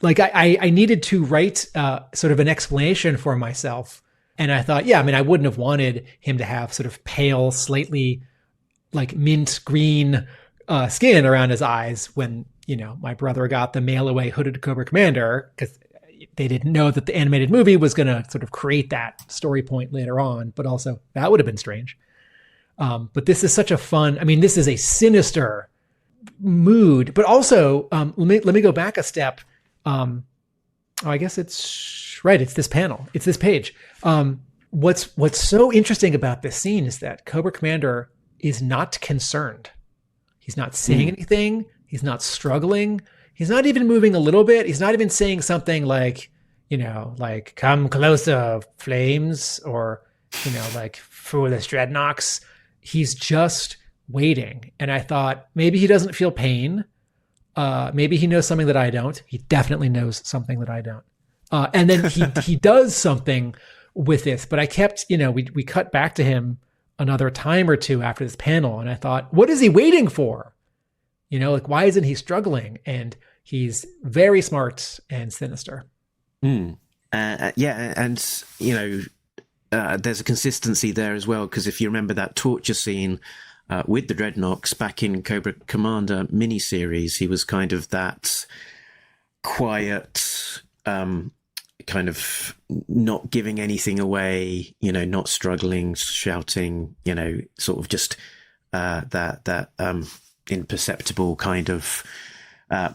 Like I needed to write sort of an explanation for myself. And I thought, I wouldn't have wanted him to have sort of pale, slightly like mint green skin around his eyes when, my brother got the mail away hooded Cobra Commander, because they didn't know that the animated movie was going to sort of create that story point later on, but also that would have been strange. But this is such a fun, this is a sinister mood, but also, let me go back a step. I guess it's right. It's this panel. It's this page. What's so interesting about this scene is that Cobra Commander is not concerned. He's not saying anything. He's not struggling. He's not even moving a little bit. He's not even saying something like, like come closer, flames, or, like foolish Dreadnoks. He's just waiting. And I thought maybe he doesn't feel pain. Maybe he knows something that I don't. He definitely knows something that I don't. And then he does something with this, but I kept, we cut back to him another time or two after this panel. And I thought, what is he waiting for? Why isn't he struggling? And he's very smart and sinister. And there's a consistency there as well, because if you remember that torture scene with the Dreadnoks back in Cobra Commander miniseries, he was kind of that quiet, kind of not giving anything away, not struggling, shouting, sort of just that imperceptible kind of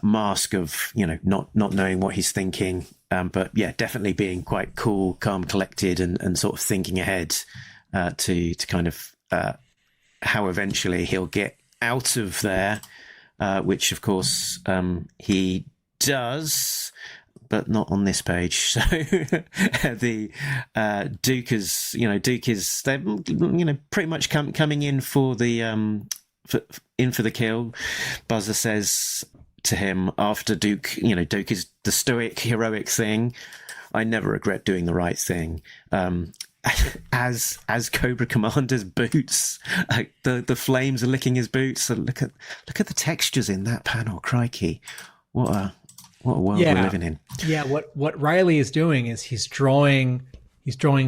mask of, not knowing what he's thinking. But yeah, definitely being quite cool, calm, collected, and sort of thinking ahead to kind of how eventually he'll get out of there, which of course he does, but not on this page. So the Duke is, they're pretty much coming in for the for the kill. Buzzer says to him after Duke is the stoic, heroic thing. I never regret doing the right thing. As Cobra Commander's boots, the flames are licking his boots. So look at the textures in that panel. Crikey, what a world we're living in. Yeah, what Reilly is doing is he's drawing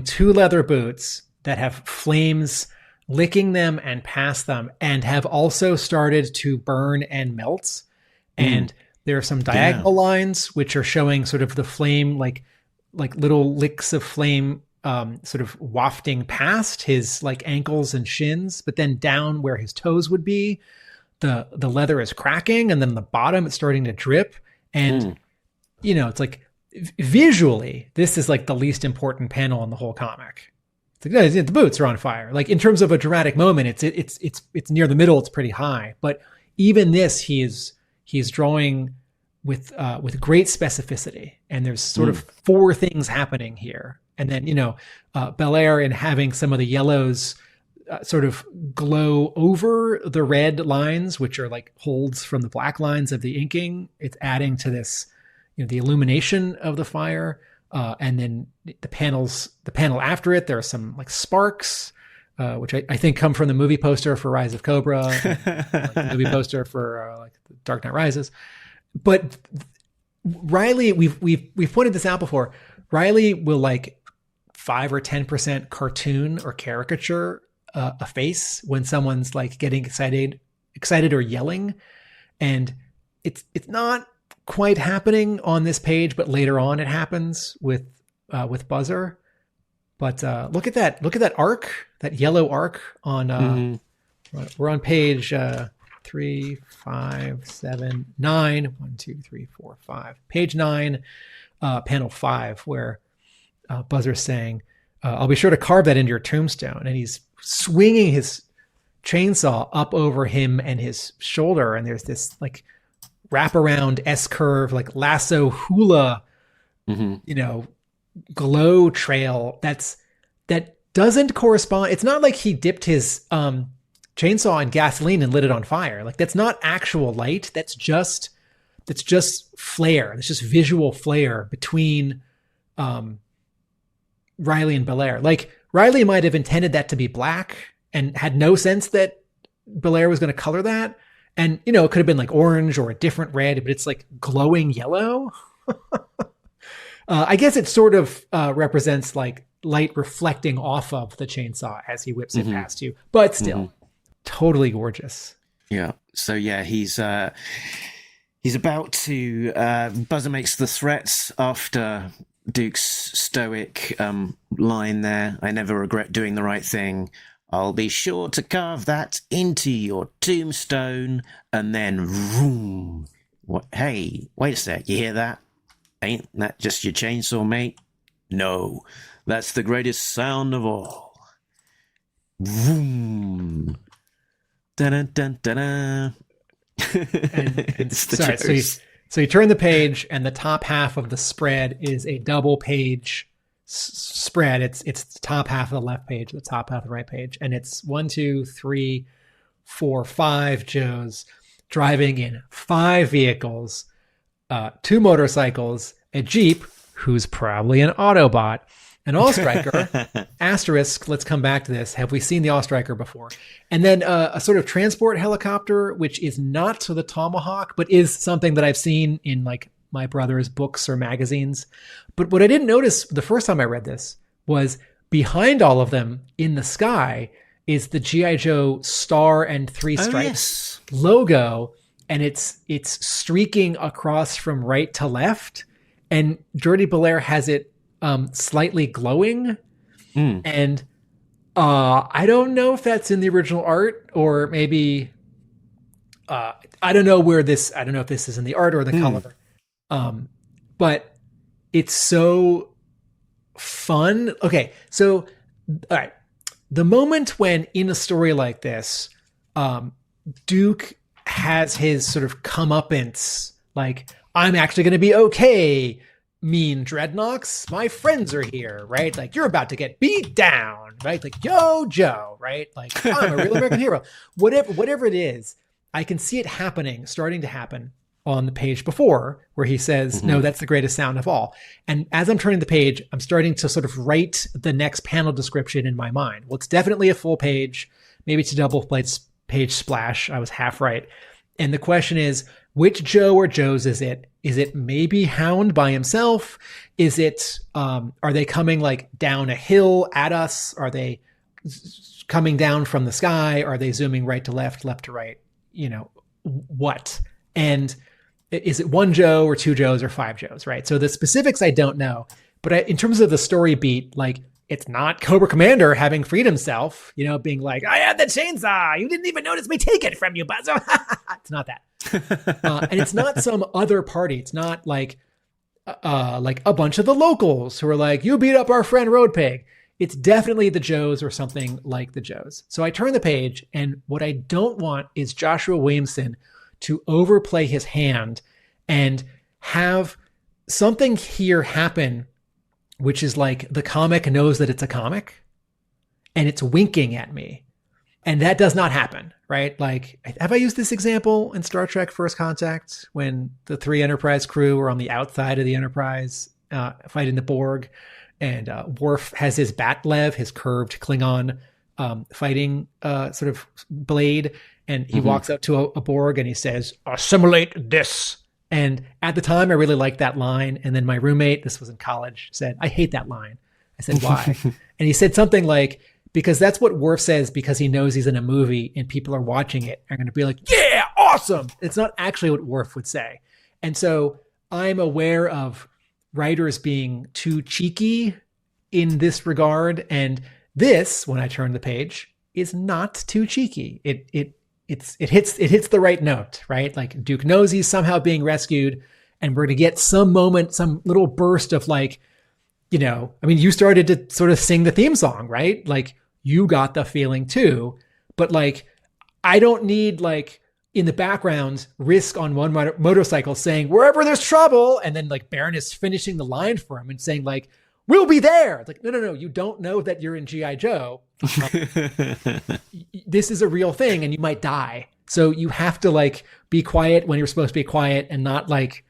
two leather boots that have flames licking them and past them, and have also started to burn and melt. And there are some diagonal lines which are showing sort of the flame, like little licks of flame, sort of wafting past his like ankles and shins, but then down where his toes would be, the leather is cracking, and then the bottom it's starting to drip. And it's like visually, this is like the least important panel in the whole comic. It's like, the boots are on fire. Like in terms of a dramatic moment, it's near the middle. It's pretty high, but even this, he's drawing with great specificity, and there's sort of four things happening here. And then, Bellaire, and having some of the yellows sort of glow over the red lines, which are like holds from the black lines of the inking. It's adding to this, the illumination of the fire. And then the panel after it, there are some like sparks, which I think come from the movie poster for Rise of Cobra, like the movie poster for like Dark Knight Rises. But Reilly, we've pointed this out before. Reilly will like 5 or 10% cartoon or caricature a face when someone's like getting excited or yelling, and it's not quite happening on this page, but later on it happens with Buzzer. But look at that arc, that yellow arc on. We're on page 3, 5, 7, 9. 1, 2, 3, 4, 5. Page 9, panel 5, where Buzzer's saying, "I'll be sure to carve that into your tombstone," and he's swinging his chainsaw up over him and his shoulder, and there's this like wraparound S-curve, like lasso hula, glow trail that doesn't correspond. It's not like he dipped his chainsaw in gasoline and lit it on fire. Like that's not actual light. That's just flare. It's just visual flare between Reilly and Bellaire. Like Reilly might have intended that to be black and had no sense that Bellaire was going to color that. And, it could have been like orange or a different red, but it's like glowing yellow. I guess it sort of represents like light reflecting off of the chainsaw as he whips it past you, but still totally gorgeous. Yeah. So yeah, he's about to. Buzzer makes the threat after Duke's stoic line there. I never regret doing the right thing. I'll be sure to carve that into your tombstone, and then vroom. What? Hey, wait a sec. You hear that? Ain't that just your chainsaw, mate? No, that's the greatest sound of all. Vroom. Dun dun dun dun. So you turn the page, and the top half of the spread is a double page spread. It's the top half of the left page, the top half of the right page, and it's 1, 2, 3, 4, 5 Joes driving in 5 vehicles, 2 motorcycles, a Jeep, who's probably an Autobot, an All-Striker, asterisk, let's come back to this. Have we seen the All-Striker before? And then a sort of transport helicopter, which is not the Tomahawk, but is something that I've seen in like my brother's books or magazines. But what I didn't notice the first time I read this was behind all of them in the sky is the G.I. Joe star and 3 stripes logo, and it's streaking across from right to left, and Jordie Bellaire has it slightly glowing. And I don't know if that's in the original art, or maybe I don't know if this is in the art or the color. But it's so fun. Okay, so all right, the moment when in a story like this, Duke has his sort of comeuppance, like, I'm actually going to be okay, mean Dreadnoks, my friends are here, right? Like, you're about to get beat down, right? Like, yo, Joe, right? Like, I'm a real American hero. Whatever it is, I can see it starting to happen on the page before, where he says, no, that's the greatest sound of all. And as I'm turning the page, I'm starting to sort of write the next panel description in my mind. Well, it's definitely a full page. Maybe it's a double page splash. I was half right. And the question is, which Joe or Joes is it? Is it maybe Hound by himself? Is it, are they coming like down a hill at us? Are they coming down from the sky? Are they zooming right to left to right? You know, what? And is it 1 Joe or 2 Joes or 5 Joes, right? So the specifics I don't know. But in terms of the story beat, like, it's not Cobra Commander having freed himself, you know, being like, I had the chainsaw. You didn't even notice me take it from you, Buzzo. It's not that. And it's not some other party. It's not like a bunch of the locals who are like, you beat up our friend Road Pig. It's definitely the Joes or something like the Joes. So I turn the page, and what I don't want is Joshua Williamson to overplay his hand and have something here happen, which is like the comic knows that it's a comic and it's winking at me. And that does not happen, right? Like, have I used this example in Star Trek First Contact when the 3 Enterprise crew were on the outside of the Enterprise fighting the Borg, and Worf has his Batlev, his curved Klingon fighting sort of blade, and he walks up to a Borg and he says, assimilate this. And at the time, I really liked that line. And then my roommate, this was in college, said, I hate that line. I said, why? And he said something like, because that's what Worf says, because he knows he's in a movie and people are watching it are going to be like, yeah, awesome. It's not actually what Worf would say. And so I'm aware of writers being too cheeky in this regard. And this, when I turn the page, is not too cheeky. It hits the right note, right? Like, Duke knows he's somehow being rescued, and we're going to get some moment, some little burst of like, you know, I mean, you started to sort of sing the theme song, right? Like, you got the feeling too, but like, I don't need like in the background Risk on one motorcycle saying, wherever there's trouble. And then like Baroness finishing the line for him and saying like, we'll be there. It's like, no. You don't know that you're in G.I. Joe. This is a real thing and you might die. So you have to like be quiet when you're supposed to be quiet and not like,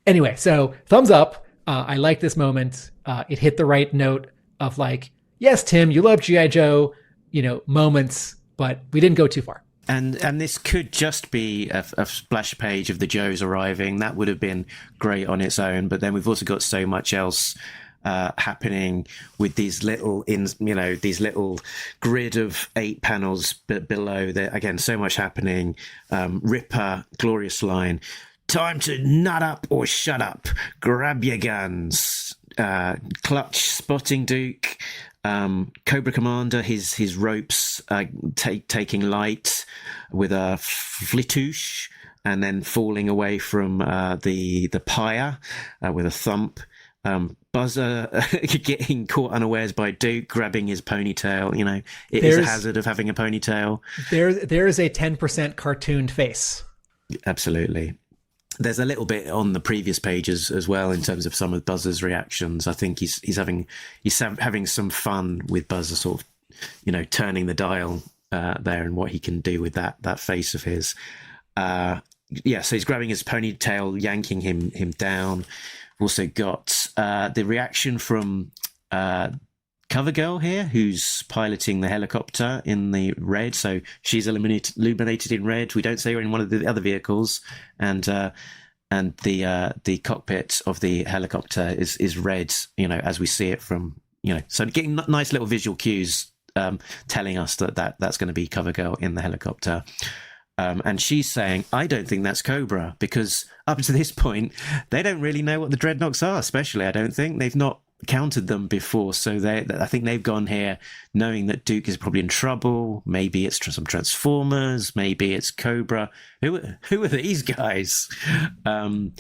anyway, so thumbs up. I like this moment. It hit the right note of like, yes, Tim, you love G.I. Joe, you know, moments, but we didn't go too far. And this could just be a splash page of the Joes arriving. That would have been great on its own. But then we've also got so much else happening with these little these little grid of 8 panels below there. Again, so much happening. Ripper, glorious line. Time to nut up or shut up. Grab your guns. Clutch spotting Duke. Cobra Commander, his ropes taking light with a flitouche and then falling away from the pyre with a thump. Buzzer getting caught unawares by Duke, grabbing his ponytail. It is a hazard of having a ponytail. There is a 10% cartooned face. Absolutely. There's a little bit on the previous pages as well in terms of some of Buzzer's reactions. I think he's having some fun with Buzzer, sort of, turning the dial there and what he can do with that face of his. So he's grabbing his ponytail, yanking him down. We've also got the reaction from Cover Girl here, who's piloting the helicopter in the red. So she's illuminated in red. We don't see her in one of the other vehicles, and the cockpit of the helicopter is red. As we see it from so getting nice little visual cues telling us that's going to be Cover Girl in the helicopter. And she's saying, I don't think that's Cobra, because up to this point, they don't really know what the Dreadnoks are, especially, I don't think. They've not counted them before, so I think they've gone here knowing that Duke is probably in trouble. Maybe it's some Transformers, maybe it's Cobra. Who are these guys? And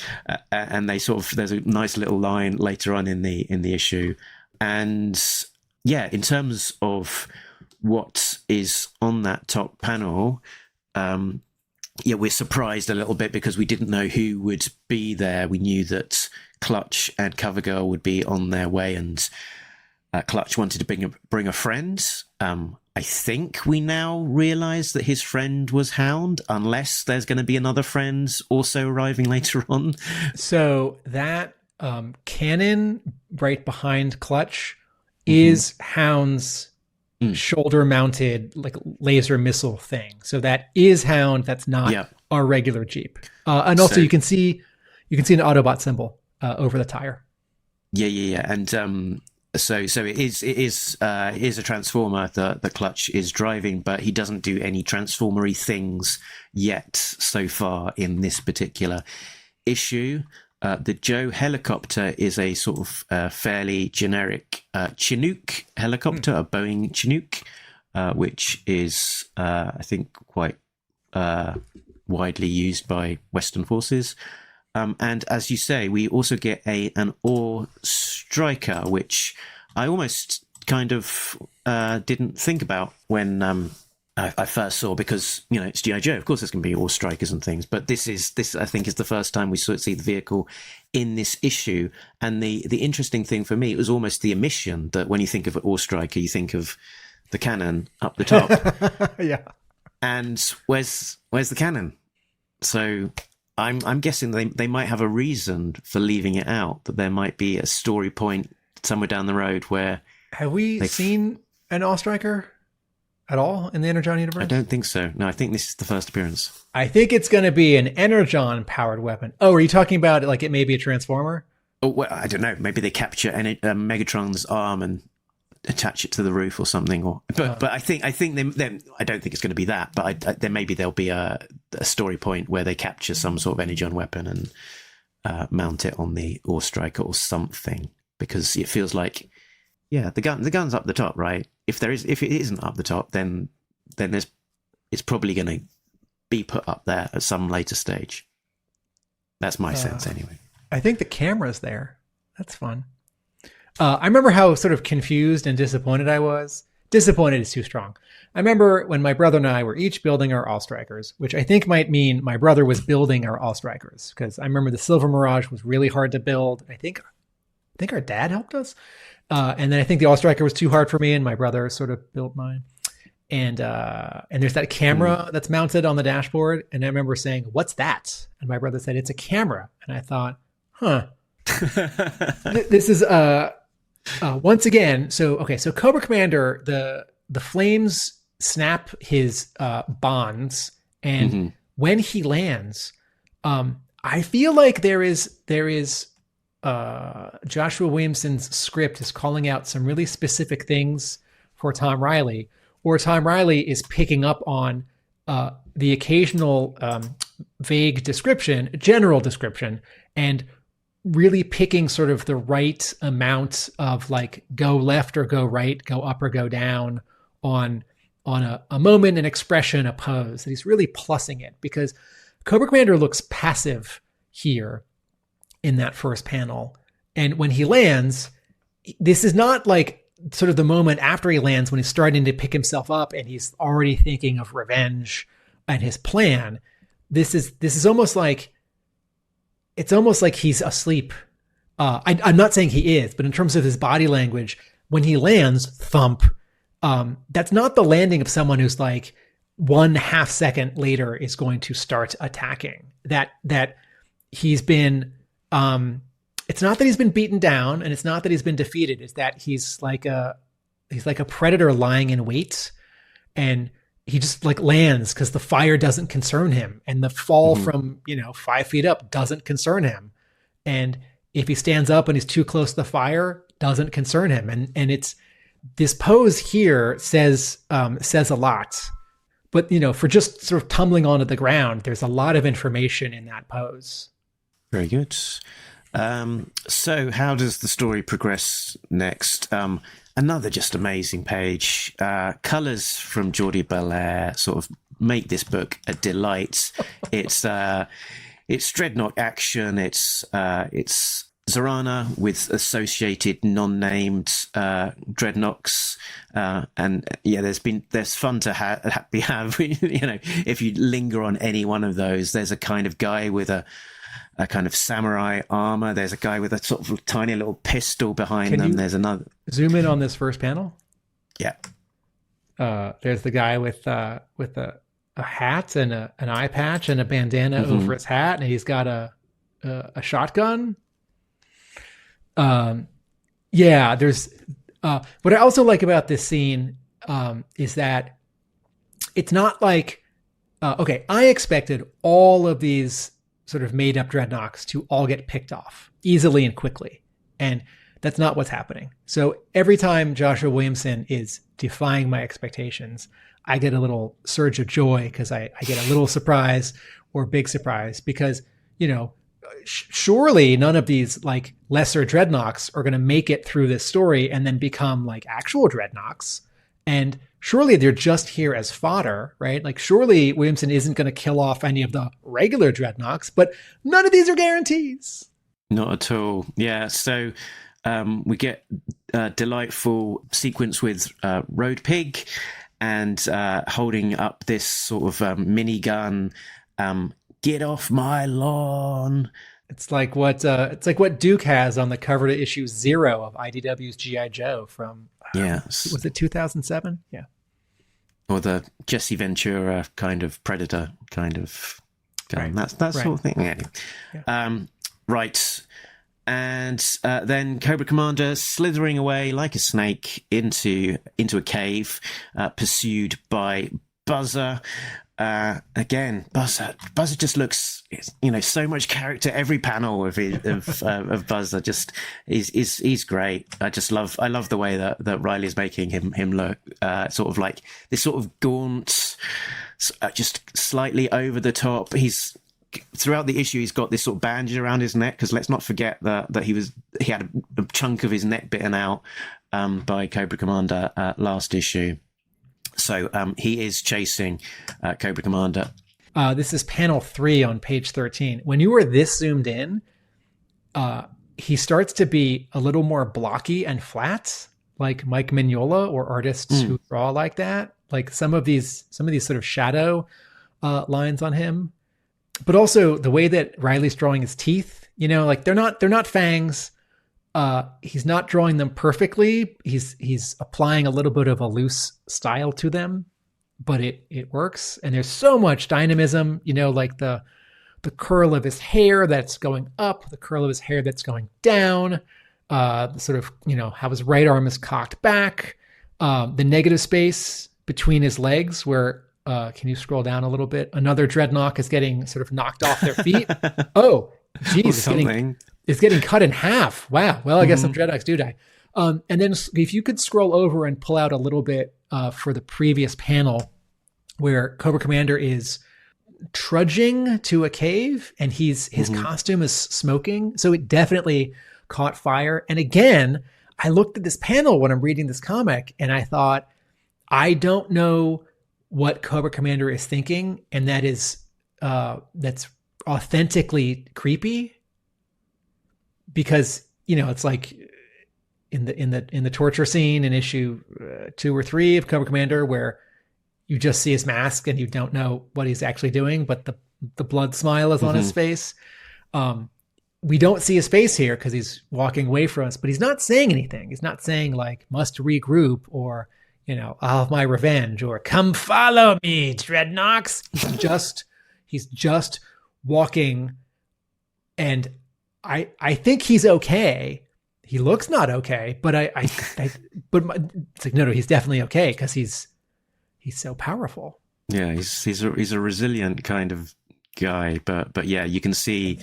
they there's a nice little line later on in the issue. And in terms of what is on that top panel, we're surprised a little bit because we didn't know who would be there. We knew that Clutch and Cover Girl would be on their way, and Clutch wanted to bring a friend. I think we now realise that his friend was Hound, unless there's going to be another friend also arriving later on. So that cannon right behind Clutch is Hound's shoulder-mounted like laser missile thing. So that is Hound. That's not our regular Jeep. And also, you can see an Autobot symbol over the tire. And so it is a Transformer that the Clutch is driving, but he doesn't do any Transformery things yet so far in this particular issue. The Joe helicopter is a sort of fairly generic Chinook helicopter, a Boeing Chinook, which is, I think, quite widely used by Western forces. And as you say, we also get an Ore Striker, which I almost kind of didn't think about when I first saw, because it's G.I. Joe. Of course, there's going to be Ore Strikers and things, but this I think is the first time we see the vehicle in this issue. And the interesting thing for me, it was almost the omission that when you think of an Ore Striker, you think of the cannon up the top. And where's the cannon? So I'm guessing they might have a reason for leaving it out, that there might be a story point somewhere down the road where... Have we seen an Ore Striker at all in the Energon universe? I don't think so. No, I think this is the first appearance. I think it's going to be an Energon-powered weapon. Oh, are you talking about like it may be a Transformer? Oh, well, I don't know. Maybe they capture Megatron's arm and attach it to the roof or something. But I think they I don't think it's going to be that. But there'll be a story point where they capture some sort of Energon weapon and mount it on the Ore Striker or something, because it feels like the gun's up the top, right? If it isn't up the top, then it's probably going to be put up there at some later stage. That's my sense, anyway. I think the camera's there. That's fun. I remember how sort of confused and disappointed I was. Disappointed is too strong. I remember when my brother and I were each building our All Strikers, which I think might mean my brother was building our All Strikers, because I remember the Silver Mirage was really hard to build. I think our dad helped us. And then I think the All Striker was too hard for me, and my brother sort of built mine. And there's that camera that's mounted on the dashboard. And I remember saying, "What's that?" And my brother said, "It's a camera." And I thought, this is once again. So Cobra Commander, the flames snap his bonds, and when he lands, I feel like there is Joshua Williamson's script is calling out some really specific things for Tom Reilly, or Tom Reilly is picking up on the occasional vague description, general description, and really picking sort of the right amount of like go left or go right, go up or go down on a moment, an expression, a pose. And he's really plussing it because Cobra Commander looks passive here in that first panel. And when he lands, this is not like sort of the moment after he lands when he's starting to pick himself up and he's already thinking of revenge and his plan. This is almost like, it's almost like he's asleep. I'm not saying he is, but in terms of his body language, when he lands, thump, that's not the landing of someone who's like 1/2 second later is going to start attacking. That he's been, it's not that he's been beaten down, and it's not that he's been defeated. It's that he's like a predator lying in wait, and he just like lands because the fire doesn't concern him, and the fall from 5 feet up doesn't concern him, and if he stands up and he's too close to the fire, doesn't concern him, and it's this pose here says a lot, but for just sort of tumbling onto the ground, there's a lot of information in that pose. Very good. So how does the story progress next? Another just amazing page. Colours from Jordie Bellaire sort of make this book a delight. It's Dreadnok action. It's Zorana with associated non-named Dreadnoks, and yeah, there's fun to have. If you linger on any one of those, there's a kind of guy with a kind of samurai armor. There's a guy with a sort of tiny little pistol behind them. There's another. Zoom in on this first panel. Yeah. There's the guy with a hat and an eye patch and a bandana over his hat, and he's got a shotgun. Yeah, there's what I also like about this scene is that it's not like okay, I expected all of these sort of made up Dreadnoks to all get picked off easily and quickly, and that's not what's happening. So every time Joshua Williamson is defying my expectations, I get a little surge of joy because I get a little surprise or big surprise because surely none of these like lesser Dreadnoks are going to make it through this story and then become like actual Dreadnoks. And surely they're just here as fodder, right? Like surely Williamson isn't going to kill off any of the regular Dreadnoks, but none of these are guarantees. Not at all. Yeah. So we get a delightful sequence with Road Pig and holding up this sort of minigun. Get off my lawn. It's like what Duke has on the cover to issue 0 of IDW's G.I. Joe from was it 2007? Yeah. Or the Jesse Ventura kind of Predator kind of gun. Right. That sort of thing. Yeah. Right. And then Cobra Commander slithering away like a snake into a cave, pursued by Buzzer. Again, Buzzer just looks, so much character. Every panel of Buzzer just is great. I love the way that Reilly's making him look, sort of like this sort of gaunt, just slightly over the top. Throughout the issue, he's got this sort of bandage around his neck because let's not forget that he had a chunk of his neck bitten out by Cobra Commander last issue. So he is chasing Cobra Commander. This is panel 3 on page 13. When you were this zoomed in, he starts to be a little more blocky and flat, like Mike Mignola or artists who draw like that. Like some of these sort of shadow lines on him. But also the way that Reilly's drawing his teeth, like they're not fangs. He's not drawing them perfectly. He's applying a little bit of a loose style to them, but it works. And there's so much dynamism, like the curl of his hair that's going up, the curl of his hair that's going down, the sort of, how his right arm is cocked back, the negative space between his legs where, can you scroll down a little bit? Another Dreadnok is getting sort of knocked off their feet. Oh, geez, getting is getting cut in half. Wow. Well, I guess some Dreadnoks do die. And then if you could scroll over and pull out a little bit for the previous panel where Cobra Commander is trudging to a cave and his costume is smoking. So it definitely caught fire. And again, I looked at this panel when I'm reading this comic and I thought, I don't know what Cobra Commander is thinking. And that is, that's authentically creepy because, it's like in the torture scene in issue 2 or 3 of Cobra Commander where you just see his mask and you don't know what he's actually doing, but the blood smile is on his face. We don't see his face here because he's walking away from us, but he's not saying anything. He's not saying like, must regroup or, I'll have my revenge or come follow me, Dreadnoks. He's just walking. And I think he's okay. He looks not okay, but but it's like, no, he's definitely okay because he's so powerful. Yeah, he's a resilient kind of guy, but yeah, you can see,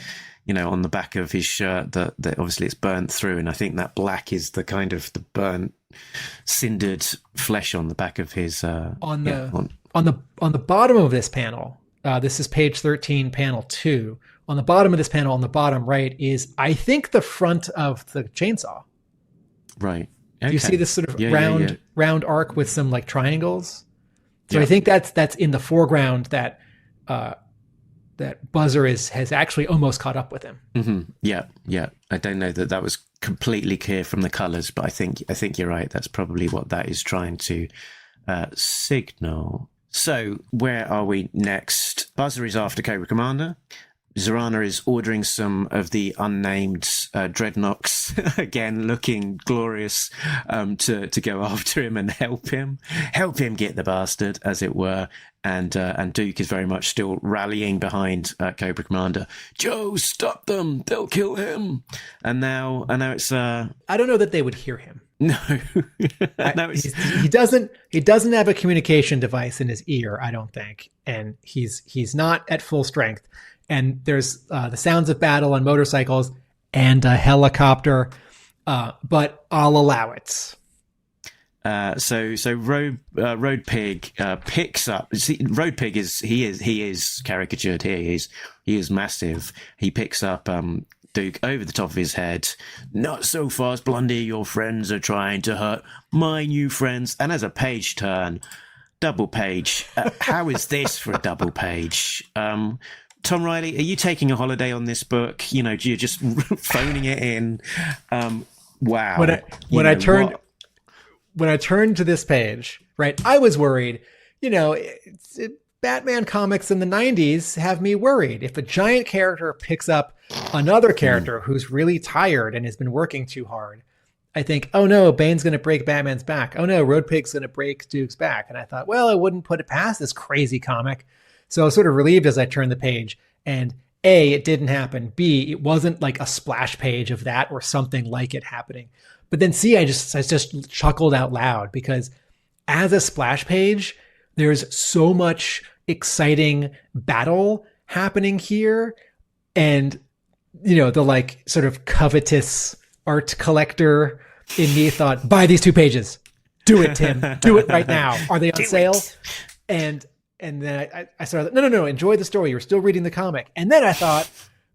on the back of his shirt that obviously it's burnt through, and I think that black is the kind of the burnt, cindered flesh on the back of his. On the bottom of this panel, this is page 13, panel 2. On the bottom of this panel, on the bottom right, is I think the front of the chainsaw. Right. Okay. Do you see this sort of round arc with some like triangles? So Yeah. I think that's in the foreground that Buzzer has actually almost caught up with him. Mm-hmm. Yeah. I don't know that was completely clear from the colors, but I think you're right. That's probably what that is trying to signal. So where are we next? Buzzer is after Cobra Commander. Zorana is ordering some of the unnamed Dreadnoks, again looking glorious, to go after him and help him get the bastard, as it were. And Duke is very much still rallying behind Cobra Commander. Joe, stop them! They'll kill him. And now it's. I don't know that they would hear him. No, he doesn't have a communication device in his ear, I don't think, and he's not at full strength. And there's the sounds of battle on motorcycles and a helicopter, but I'll allow it. So Road Pig picks up. See, Road Pig is caricatured here. He is massive. He picks up Duke over the top of his head. Not so fast, Blondie. Your friends are trying to hurt my new friends. And as a page turn, double page. How is this for a double page? Tom Reilly, are you taking a holiday on this book? You're just phoning it in. Wow. When I turned to this page, right, I was worried. Batman comics in the 90s have me worried. If a giant character picks up another character who's really tired and has been working too hard, I think, oh no, Bane's going to break Batman's back. Oh no, Road Pig's going to break Duke's back. And I thought, well, I wouldn't put it past this crazy comic. So I was sort of relieved as I turned the page, and A, it didn't happen. B, it wasn't like a splash page of that or something like it happening. But then C, I just chuckled out loud because as a splash page, there's so much exciting battle happening here. And, the like sort of covetous art collector in me thought, buy these 2 pages. Do it, Tim. Do it right now. Are they on sale? And then I started, no, enjoy the story. You're still reading the comic. And then I thought,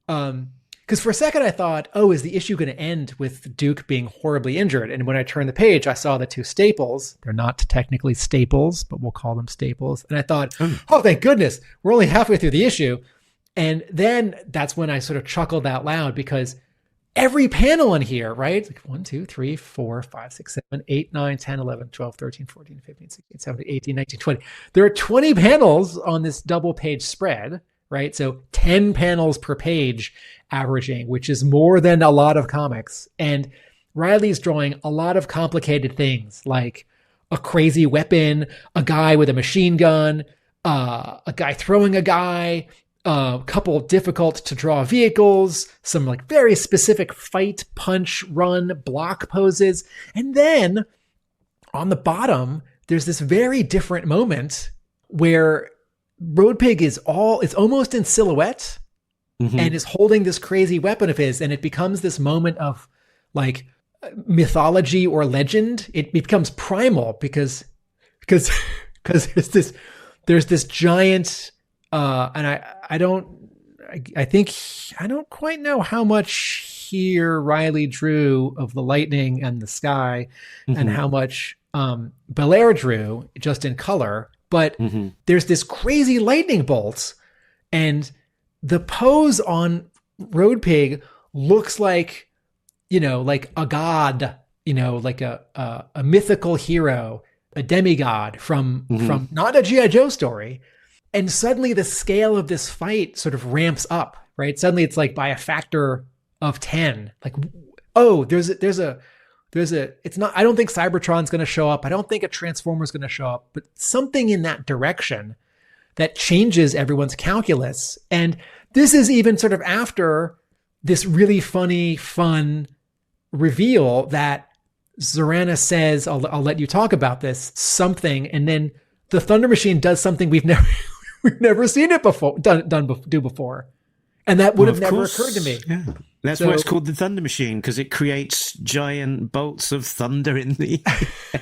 because for a second I thought, oh, is the issue going to end with Duke being horribly injured? And when I turned the page, I saw the 2 staples. They're not technically staples, but we'll call them staples. And I thought, oh, thank goodness, we're only halfway through the issue. And then that's when I sort of chuckled out loud because every panel in here, right? Like 1, 2, 3, 4, 5, 6, 7, 8, 9, 10, 11, 12, 13, 14, 15, 16, 17, 18, 19, 20. There are 20 panels on this double page spread, right? So 10 panels per page averaging, which is more than a lot of comics. And Reilly's drawing a lot of complicated things like a crazy weapon, a guy with a machine gun, a guy throwing a guy, a couple difficult to draw vehicles, some like very specific fight, punch, run, block poses. And then on the bottom, there's this very different moment where Road Pig is almost in silhouette, and is holding this crazy weapon of his, and it becomes this moment of like mythology or legend. It becomes primal because there's this giant and I don't quite know how much here Reilly drew of the lightning and the sky and how much Bellaire drew just in color, but there's this crazy lightning bolts, and the pose on Road Pig looks like, like a god, like a mythical hero, a demigod from not a G.I. Joe story. And suddenly the scale of this fight sort of ramps up, right? Suddenly it's like by a factor of 10. Like, oh, there's a, it's not, I don't think Cybertron's going to show up. I don't think a Transformer's going to show up, but something in that direction that changes everyone's calculus. And this is even sort of after this really fun reveal that Zorana says, I'll let you talk about this, something. And then the Thunder Machine does something we've never seen it before, do before. And that would have never occurred to me. Yeah. That's why it's called the Thunder Machine, because it creates giant bolts of thunder in the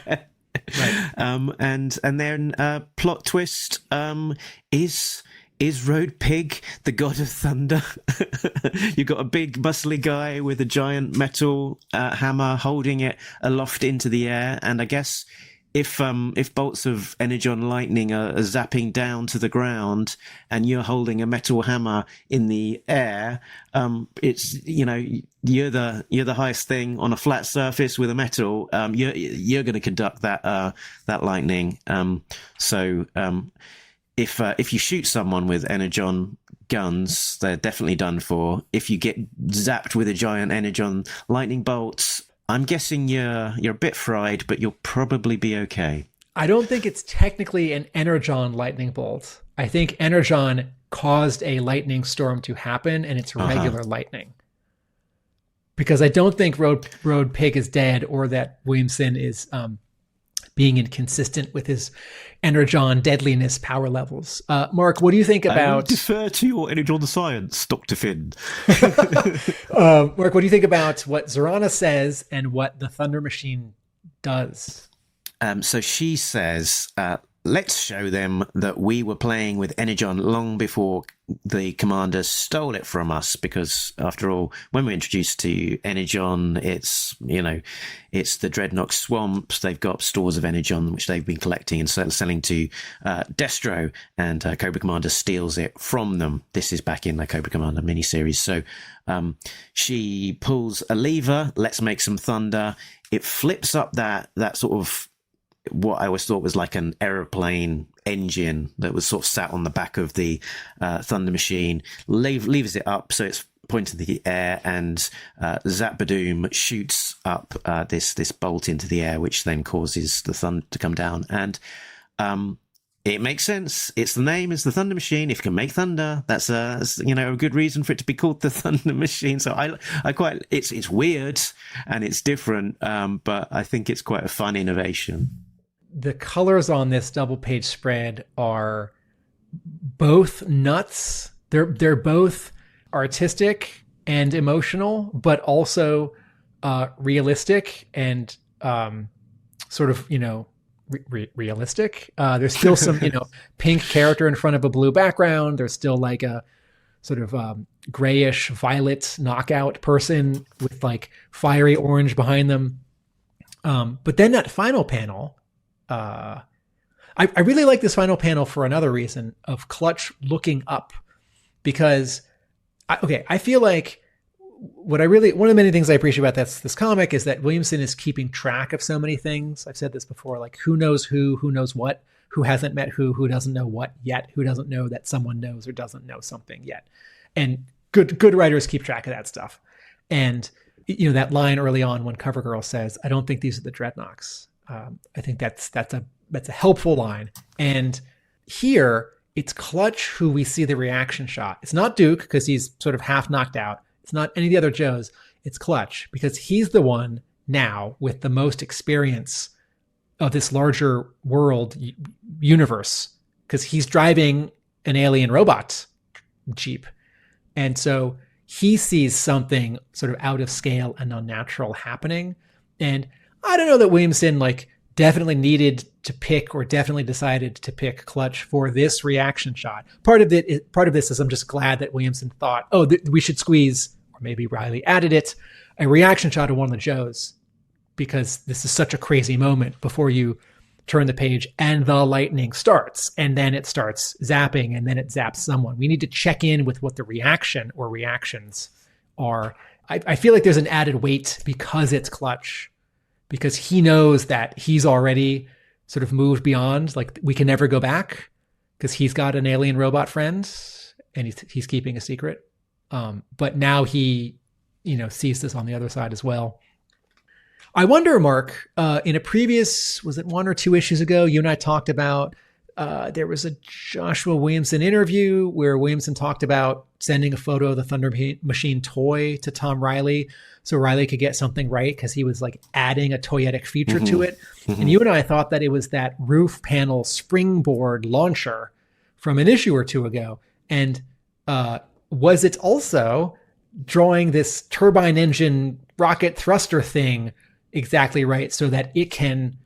air. Right. And then plot twist is Road Pig the god of thunder? You've got a big muscly guy with a giant metal hammer holding it aloft into the air, and I guess if bolts of Energon lightning are zapping down to the ground and you're holding a metal hammer in the air, it's, you're the highest thing on a flat surface with a metal. You're going to conduct that lightning. If you shoot someone with Energon guns, they're definitely done for. If you get zapped with a giant Energon lightning bolt, I'm guessing you're a bit fried, but you'll probably be okay. I don't think it's technically an Energon lightning bolt. I think Energon caused a lightning storm to happen, and it's regular lightning. Because I don't think Road Pig is dead, or that Williamson is being inconsistent with his Energon deadliness power levels. Mark, what do you think about... defer to your Energon science, Dr. Finn. Mark, what do you think about what Zorana says and what the Thunder Machine does? So she says, let's show them that we were playing with Energon long before the commander stole it from us, because after all, when we're introduced to Energon, it's the Dreadnok swamps. They've got stores of Energon which they've been collecting and selling to Destro, and Cobra Commander steals it from them. This is back in the Cobra Commander miniseries. So she pulls a lever, let's make some thunder. It flips up that sort of what I always thought was like an aeroplane engine that was sort of sat on the back of the Thunder Machine, levers it up so it's pointing to the air, and Zap-Badoom shoots up this bolt into the air, which then causes the thunder to come down. And it makes sense. It's the name, it's the Thunder Machine. If it can make thunder, that's a good reason for it to be called the Thunder Machine. So I quite, it's weird and it's different, but I think it's quite a fun innovation. The colors on this double page spread are both nuts. They're both artistic and emotional, but also realistic and sort of, realistic. There's still some, pink character in front of a blue background. There's still like a sort of grayish violet knockout person with like fiery orange behind them. But then that final panel, I really like this final panel for another reason, of Clutch looking up, because I feel like one of the many things I appreciate about this comic is that Williamson is keeping track of so many things. I've said this before, like who knows who knows what, who hasn't met who doesn't know what yet, who doesn't know that someone knows or doesn't know something yet. And good writers keep track of that stuff. And that line early on when CoverGirl says, "I don't think these are the Dreadnoks." I think that's a helpful line. And here it's Clutch who we see the reaction shot. It's not Duke because he's sort of half knocked out. It's not any of the other Joes. It's Clutch because he's the one now with the most experience of this larger world universe, because he's driving an alien robot Jeep. And so he sees something sort of out of scale and unnatural happening. And I don't know that Williamson definitely needed to pick or definitely decided to pick Clutch for this reaction shot. Part of this is I'm just glad that Williamson thought, we should squeeze, or maybe Reilly added it, a reaction shot of one of the Joes, because this is such a crazy moment before you turn the page and the lightning starts, and then it starts zapping, and then it zaps someone. We need to check in with what the reaction or reactions are. I feel like there's an added weight because it's Clutch, because he knows that he's already sort of moved beyond, we can never go back, because he's got an alien robot friend and he's keeping a secret. But now he, sees this on the other side as well. I wonder, Mark, in a previous, was it 1 or 2 issues ago, you and I talked about, there was a Joshua Williamson interview where Williamson talked about sending a photo of the Thunder Machine toy to Tom Reilly so Reilly could get something right, because he was adding a toyetic feature to it. And you and I thought that it was that roof panel springboard launcher from an issue or 2 ago. And was it also drawing this turbine engine rocket thruster thing exactly right so that it can,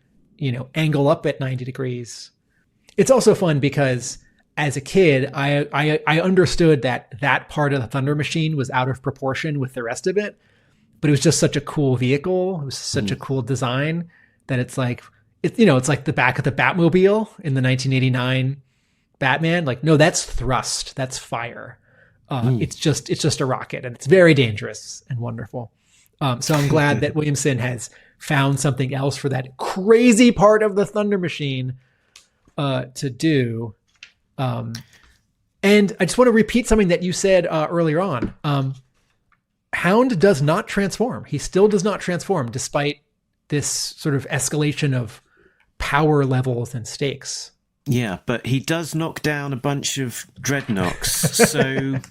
angle up at 90 degrees? It's also fun because as a kid, I understood that part of the Thunder Machine was out of proportion with the rest of it, but it was just such a cool vehicle. It was such a cool design that it's like the back of the Batmobile in the 1989 Batman. No, that's thrust. That's fire. It's just a rocket, and it's very dangerous and wonderful. So I'm glad that Williamson has found something else for that crazy part of the Thunder Machine to do. And I just want to repeat something that you said earlier on. Hound does not transform. He still does not transform, despite this sort of escalation of power levels and stakes. Yeah, but he does knock down a bunch of Dreadnoks.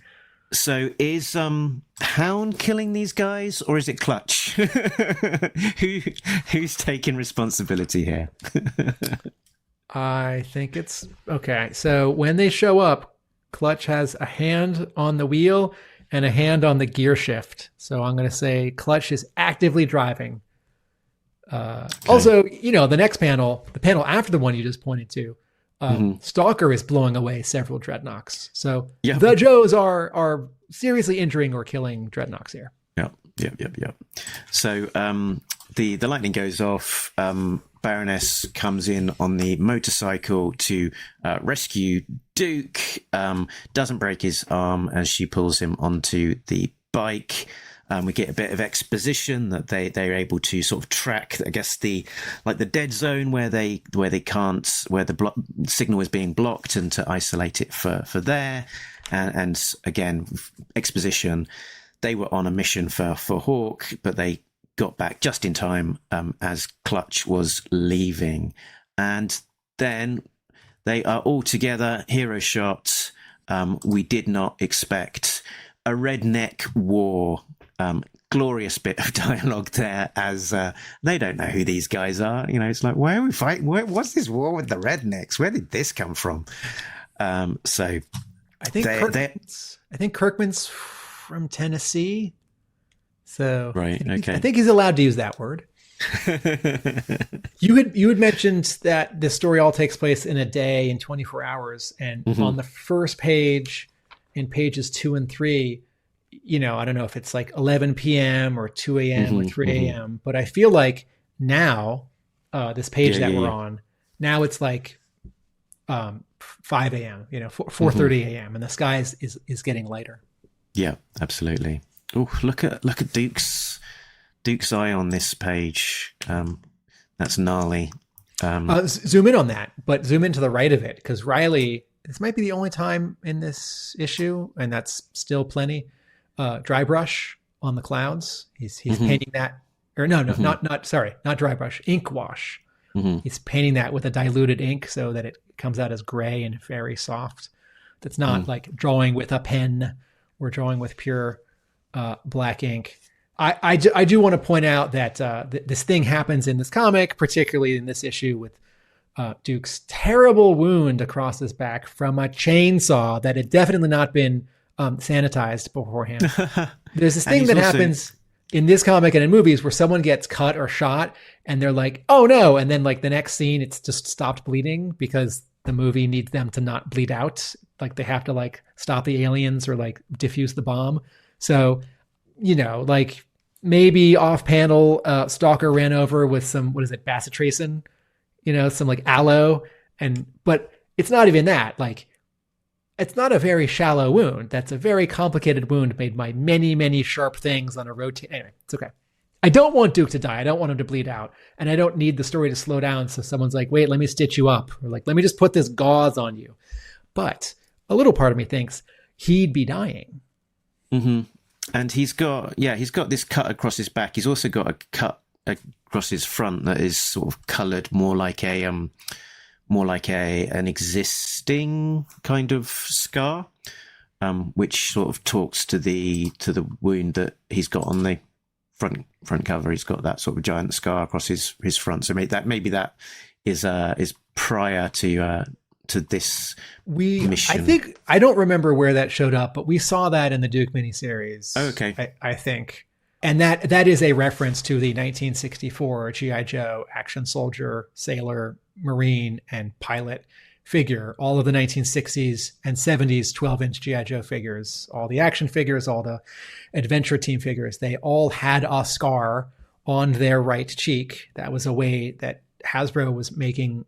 So is Hound killing these guys, or is it Clutch? Who's taking responsibility here? I think it's okay. So when they show up, Clutch has a hand on the wheel and a hand on the gear shift. So I'm going to say Clutch is actively driving. Okay. Also, the next panel, the panel after the one you just pointed to, Stalker is blowing away several Dreadnoks. So the Joes are seriously injuring or killing Dreadnoks here. Yep. So the lightning goes off. Baroness comes in on the motorcycle to rescue Duke. Doesn't break his arm as she pulls him onto the bike. We get a bit of exposition that they're able to sort of track, I guess, the dead zone where the signal is being blocked, and to isolate it for there. And again, exposition. They were on a mission for Hawk, but they got back just in time as Clutch was leaving. And then they are all together, hero shot. We did not expect a Dreadnok War. Glorious bit of dialogue there, as they don't know who these guys are. It's like, why are we fighting? What's this war with the Dreadnoks? Where did this come from? So I think Kirkman's from Tennessee. So right, okay. I think he's allowed to use that word. You had mentioned that this story all takes place in a day, in 24 hours, and on the first page, in pages 2 and 3. I don't know if it's 11 p.m. or 2 a.m. or 3 a.m., but I feel like now, this page we're on, now it's 5 a.m., 4:30 a.m., and the sky is getting lighter. Yeah, absolutely. Oh, look at Duke's eye on this page. That's gnarly. Zoom in on that, but zoom in to the right of it, because Reilly, this might be the only time in this issue, and that's still plenty. Dry brush on the clouds. He's painting that, or not dry brush, ink wash. He's painting that with a diluted ink so that it comes out as gray and very soft. That's not like drawing with a pen or drawing with pure black ink. I do want to point out that this thing happens in this comic, particularly in this issue, with Duke's terrible wound across his back from a chainsaw that had definitely not been sanitized beforehand. There's this And thing he's that also- happens in this comic and in movies where someone gets cut or shot and they're like, oh no. And then like the next scene, it's just stopped bleeding because the movie needs them to not bleed out. Like they have to like stop the aliens or like diffuse the bomb. So, like maybe off panel, Stalker ran over with some, bacitracin, some like aloe. But it's not even that. Like, it's not a very shallow wound. That's a very complicated wound made by many, many sharp things on a rotate. Anyway, it's okay. I don't want Duke to die. I don't want him to bleed out. And I don't need the story to slow down. So someone's like, wait, let me stitch you up. Or like, let me just put this gauze on you. But a little part of me thinks he'd be dying. Mm-hmm. And he's got this cut across his back. He's also got a cut across his front that is sort of coloured more like an existing kind of scar, which sort of talks to the wound that he's got on the front cover. He's got that sort of giant scar across his front. So maybe that is prior to this mission. I don't remember where that showed up, but we saw that in the Duke miniseries. Oh, okay. I think. And that is a reference to the 1964 G.I. Joe action soldier, sailor, Marine, and pilot figure. All of the 1960s and 70s 12-inch G.I. Joe figures, all the action figures, all the adventure team figures, they all had a scar on their right cheek. That was a way that Hasbro was making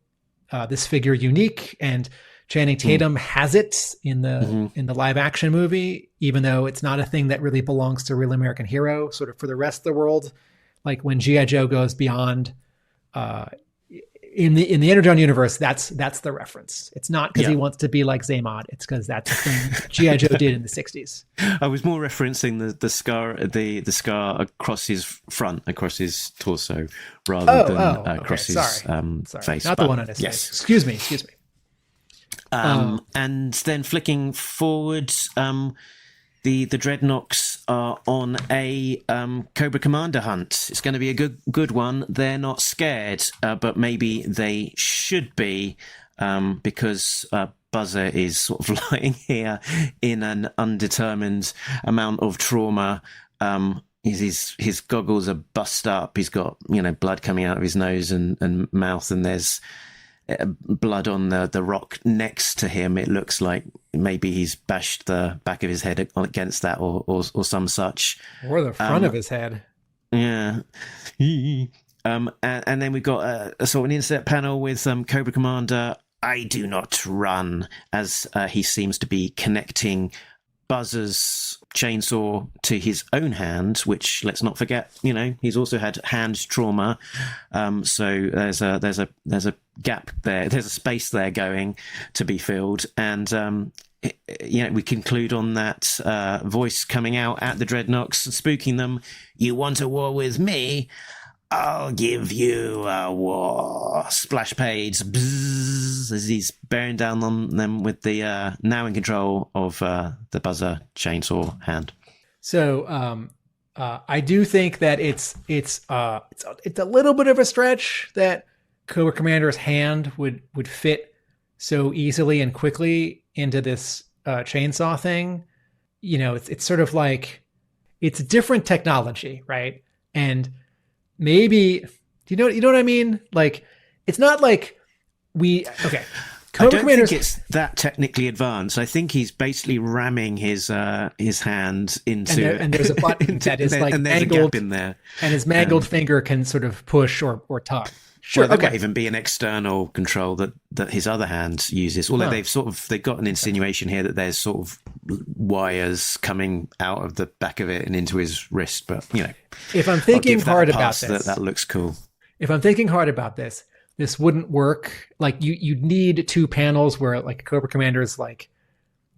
this figure unique, and Channing Tatum has it in the live action movie, even though it's not a thing that really belongs to Real American Hero. Sort of for the rest of the world, like when G.I. Joe goes beyond in the Energon universe, that's the reference. It's not because he wants to be like Zaymod. It's because that's the thing G.I. Joe did in the 60s. I was more referencing the scar across his front, across his torso, rather than across his face. Not the one on his face. Excuse me. And then flicking forward, the Dreadnoks are on a Cobra Commander hunt. It's going to be a good one. They're not scared, but maybe they should be, because Buzzer is sort of lying here in an undetermined amount of trauma. His goggles are bust up. He's got blood coming out of his nose and mouth, and there's blood on the rock next to him. It looks like maybe he's bashed the back of his head against that or some such, or the front of his head. Yeah. And then we've got a sort of an inset panel with Cobra Commander. I do not run, as he seems to be connecting Buzzer's chainsaw to his own hand, which, let's not forget, he's also had hand trauma. So there's a gap there. There's a space there going to be filled. And we conclude on that voice coming out at the Dreadnoks, spooking them. You want a war with me? I'll give you a war. Splash page. Bzzz, as he's bearing down on them with the now in control of the Buzzer chainsaw hand. So I do think that it's a little bit of a stretch that Cobra Commander's hand would fit so easily and quickly into this chainsaw thing. It's sort of like it's different technology, right? And maybe you know what I mean? Like, it's not like Cobra I don't Commander's, think it's that technically advanced. I think he's basically ramming his hand into, and there's a button that is like and there's mangled a gap in there, and his mangled finger can sort of push or tug. Sure, there might even be an external control that his other hand uses. Although they've got an insinuation here that there's sort of wires coming out of the back of it and into his wrist. But if I'm thinking hard about this, that looks cool. If I'm thinking hard about this wouldn't work. Like you'd need two panels where like Cobra Commander is like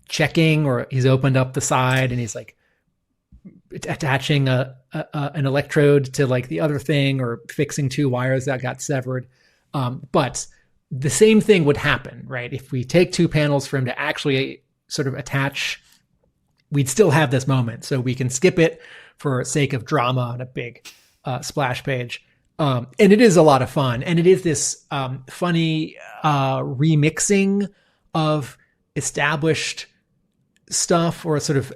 checking, or he's opened up the side and he's like attaching an electrode to like the other thing, or fixing two wires that got severed. But the same thing would happen, right? If we take two panels for him to actually sort of attach, we'd still have this moment. So we can skip it for sake of drama on a big splash page. And it is a lot of fun. And it is this funny remixing of established stuff or sort of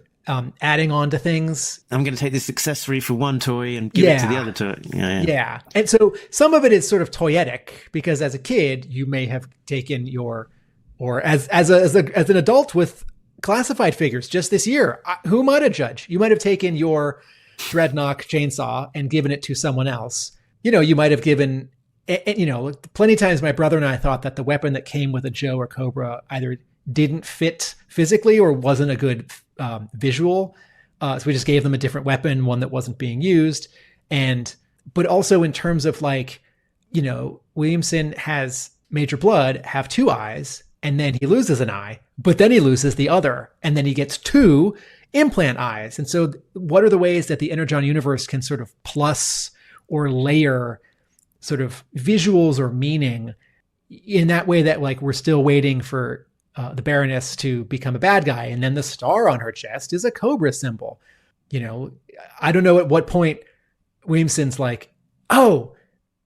adding on to things. I'm going to take this accessory for one toy and give it to the other toy. Yeah. And so some of it is sort of toyetic because as a kid, you may have taken or as an adult with classified figures just this year, who might have judged? You might have taken your Dreadnok chainsaw and given it to someone else. You might have given, plenty of times my brother and I thought that the weapon that came with a Joe or Cobra either didn't fit physically or wasn't a good visual. So we just gave them a different weapon, one that wasn't being used. But also in terms of Williamson has Major Blood have 2 eyes and then he loses an eye, but then he loses the other and then he gets 2 implant eyes. And so what are the ways that the Energon universe can sort of plus or layer sort of visuals or meaning in that way that we're still waiting for the Baroness to become a bad guy. And then the star on her chest is a Cobra symbol. I don't know at what point Williamson's oh,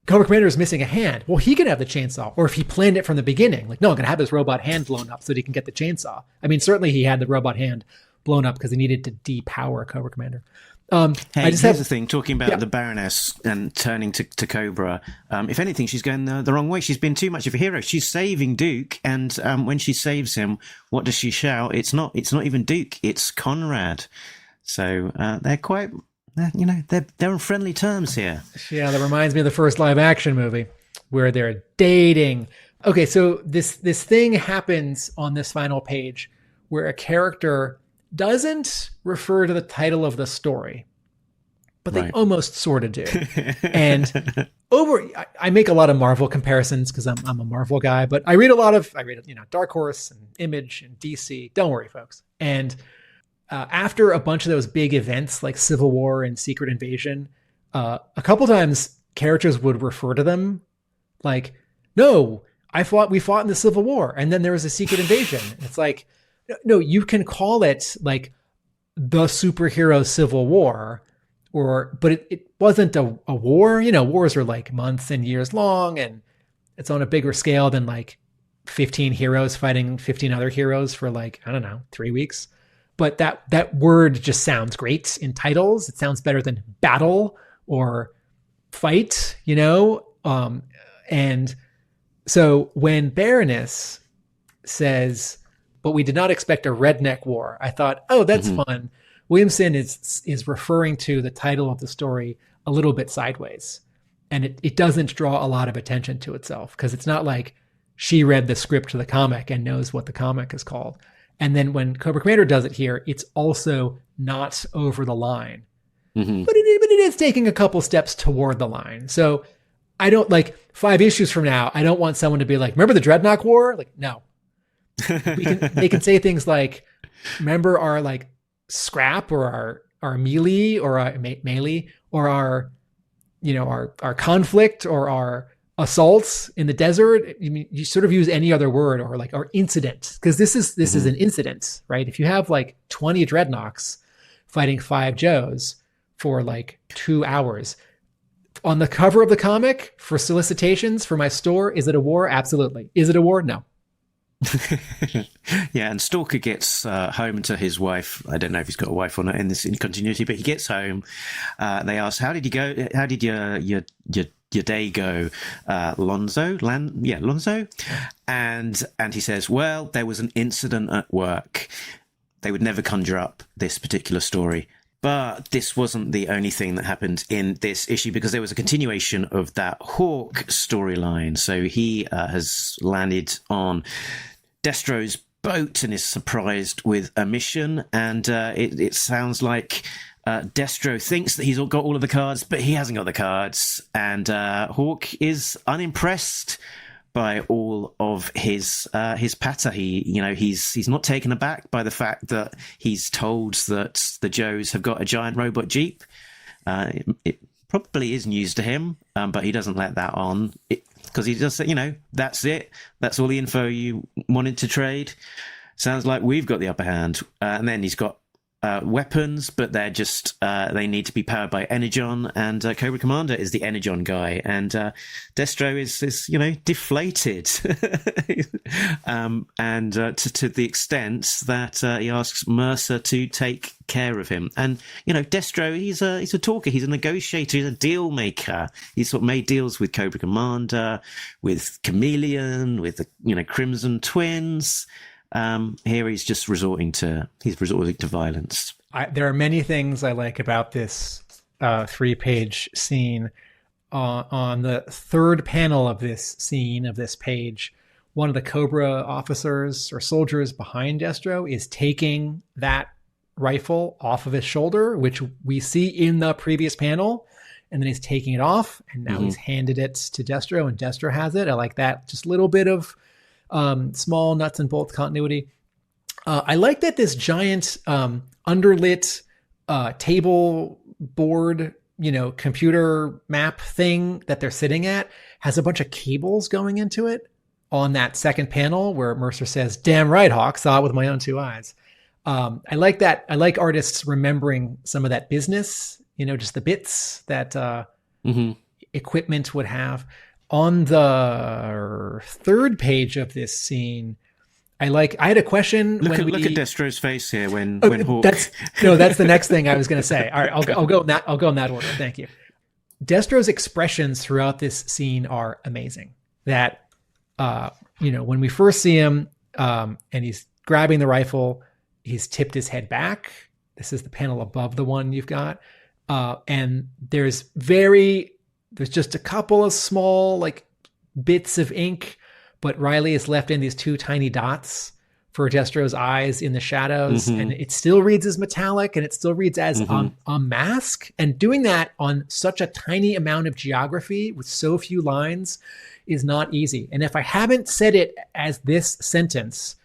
Cobra Commander is missing a hand. Well, he can have the chainsaw. Or if he planned it from the beginning, no, I'm going to have his robot hand blown up so that he can get the chainsaw. I mean, certainly he had the robot hand blown up because he needed to depower Cobra Commander. Here's the thing, talking about the Baroness and turning to Cobra. If anything, she's going the wrong way. She's been too much of a hero. She's saving Duke, and when she saves him, what does she shout? It's not even Duke, it's Conrad. So they're quite, they're on friendly terms here. Yeah, that reminds me of the first live action movie where they're dating. Okay, so this thing happens on this final page where a character doesn't refer to the title of the story, but they almost sort of do. And I make a lot of Marvel comparisons because I'm a Marvel guy, but I read Dark Horse and Image and DC. Don't worry, folks. And after a bunch of those big events like Civil War and Secret Invasion, a couple times characters would refer to them no, we fought in the Civil War, and then there was a Secret Invasion. It's no, you can call it the superhero Civil War, but it wasn't a war. Wars are months and years long, and it's on a bigger scale than 15 heroes fighting 15 other heroes for 3 weeks. But that word just sounds great in titles. It sounds better than battle or fight, and so when Baroness says, but we did not expect a redneck war, I thought, oh, that's fun. Williamson is referring to the title of the story a little bit sideways. And it doesn't draw a lot of attention to itself because it's not like she read the script to the comic and knows what the comic is called. And then when Cobra Commander does it here, it's also not over the line. But it is taking a couple steps toward the line. So I don't 5 issues from now, I don't want someone to be remember the Dreadnok War? No. They can say things remember our scrap or our melee or our melee or our conflict or our assaults in the desert. I mean, you sort of use any other word or our incident, because this is an incident, right? If you have 20 Dreadnoks fighting 5 Joes for 2 hours on the cover of the comic for solicitations for my store, is it a war? Absolutely. Is it a war? No. Yeah, and Stalker gets home to his wife. I don't know if he's got a wife or not in continuity, but he gets home. They ask, "How did you go? How did your day go, Lonzo?" Lonzo, and he says, "Well, there was an incident at work. They would never conjure up this particular story." But this wasn't the only thing that happened in this issue, because there was a continuation of that Hawk storyline. So he has landed on Destro's boat and is surprised with a mission. And it sounds like Destro thinks that he's got all of the cards, but he hasn't got the cards. And Hawk is unimpressed by all of his patter. He's not taken aback by the fact that he's told that the Joes have got a giant robot jeep. It probably is news to him, but he doesn't let that on because he just said, that's it. That's all the info you wanted to trade. Sounds like we've got the upper hand. And then he's got weapons, but they're just they need to be powered by Energon, and Cobra Commander is the Energon guy, and Destro is deflated, and to the extent that he asks Mercer to take care of him. And Destro, he's a talker, he's a negotiator, he's a deal maker. He's sort of made deals with Cobra Commander, with Chameleon, with the Crimson Twins. Here he's just resorting to violence. There are many things I like about this 3-page scene. On the third panel of this scene, of this page, one of the Cobra officers or soldiers behind Destro is taking that rifle off of his shoulder, which we see in the previous panel, and then he's taking it off, and now he's handed it to Destro, and Destro has it. I like that. Just a little bit of small nuts and bolts continuity. I like that this giant underlit table board, computer map thing that they're sitting at has a bunch of cables going into it on that second panel where Mercer says, "Damn right, Hawk, saw it with my own 2 eyes." I like that. I like artists remembering some of that business, just the bits that equipment would have. On the third page of this scene, I had a question. Look at Destro's face here when Hawk. That's the next thing I was going to say. All right, I'll go in that order. Thank you. Destro's expressions throughout this scene are amazing. That when we first see him, and he's grabbing the rifle, he's tipped his head back. This is the panel above the one you've got, and there's just a couple of small bits of ink, but Reilly has left in these 2 tiny dots for Destro's eyes in the shadows, and it still reads as metallic, and it still reads as a mask. And doing that on such a tiny amount of geography with so few lines is not easy. And if I haven't said it as this sentence,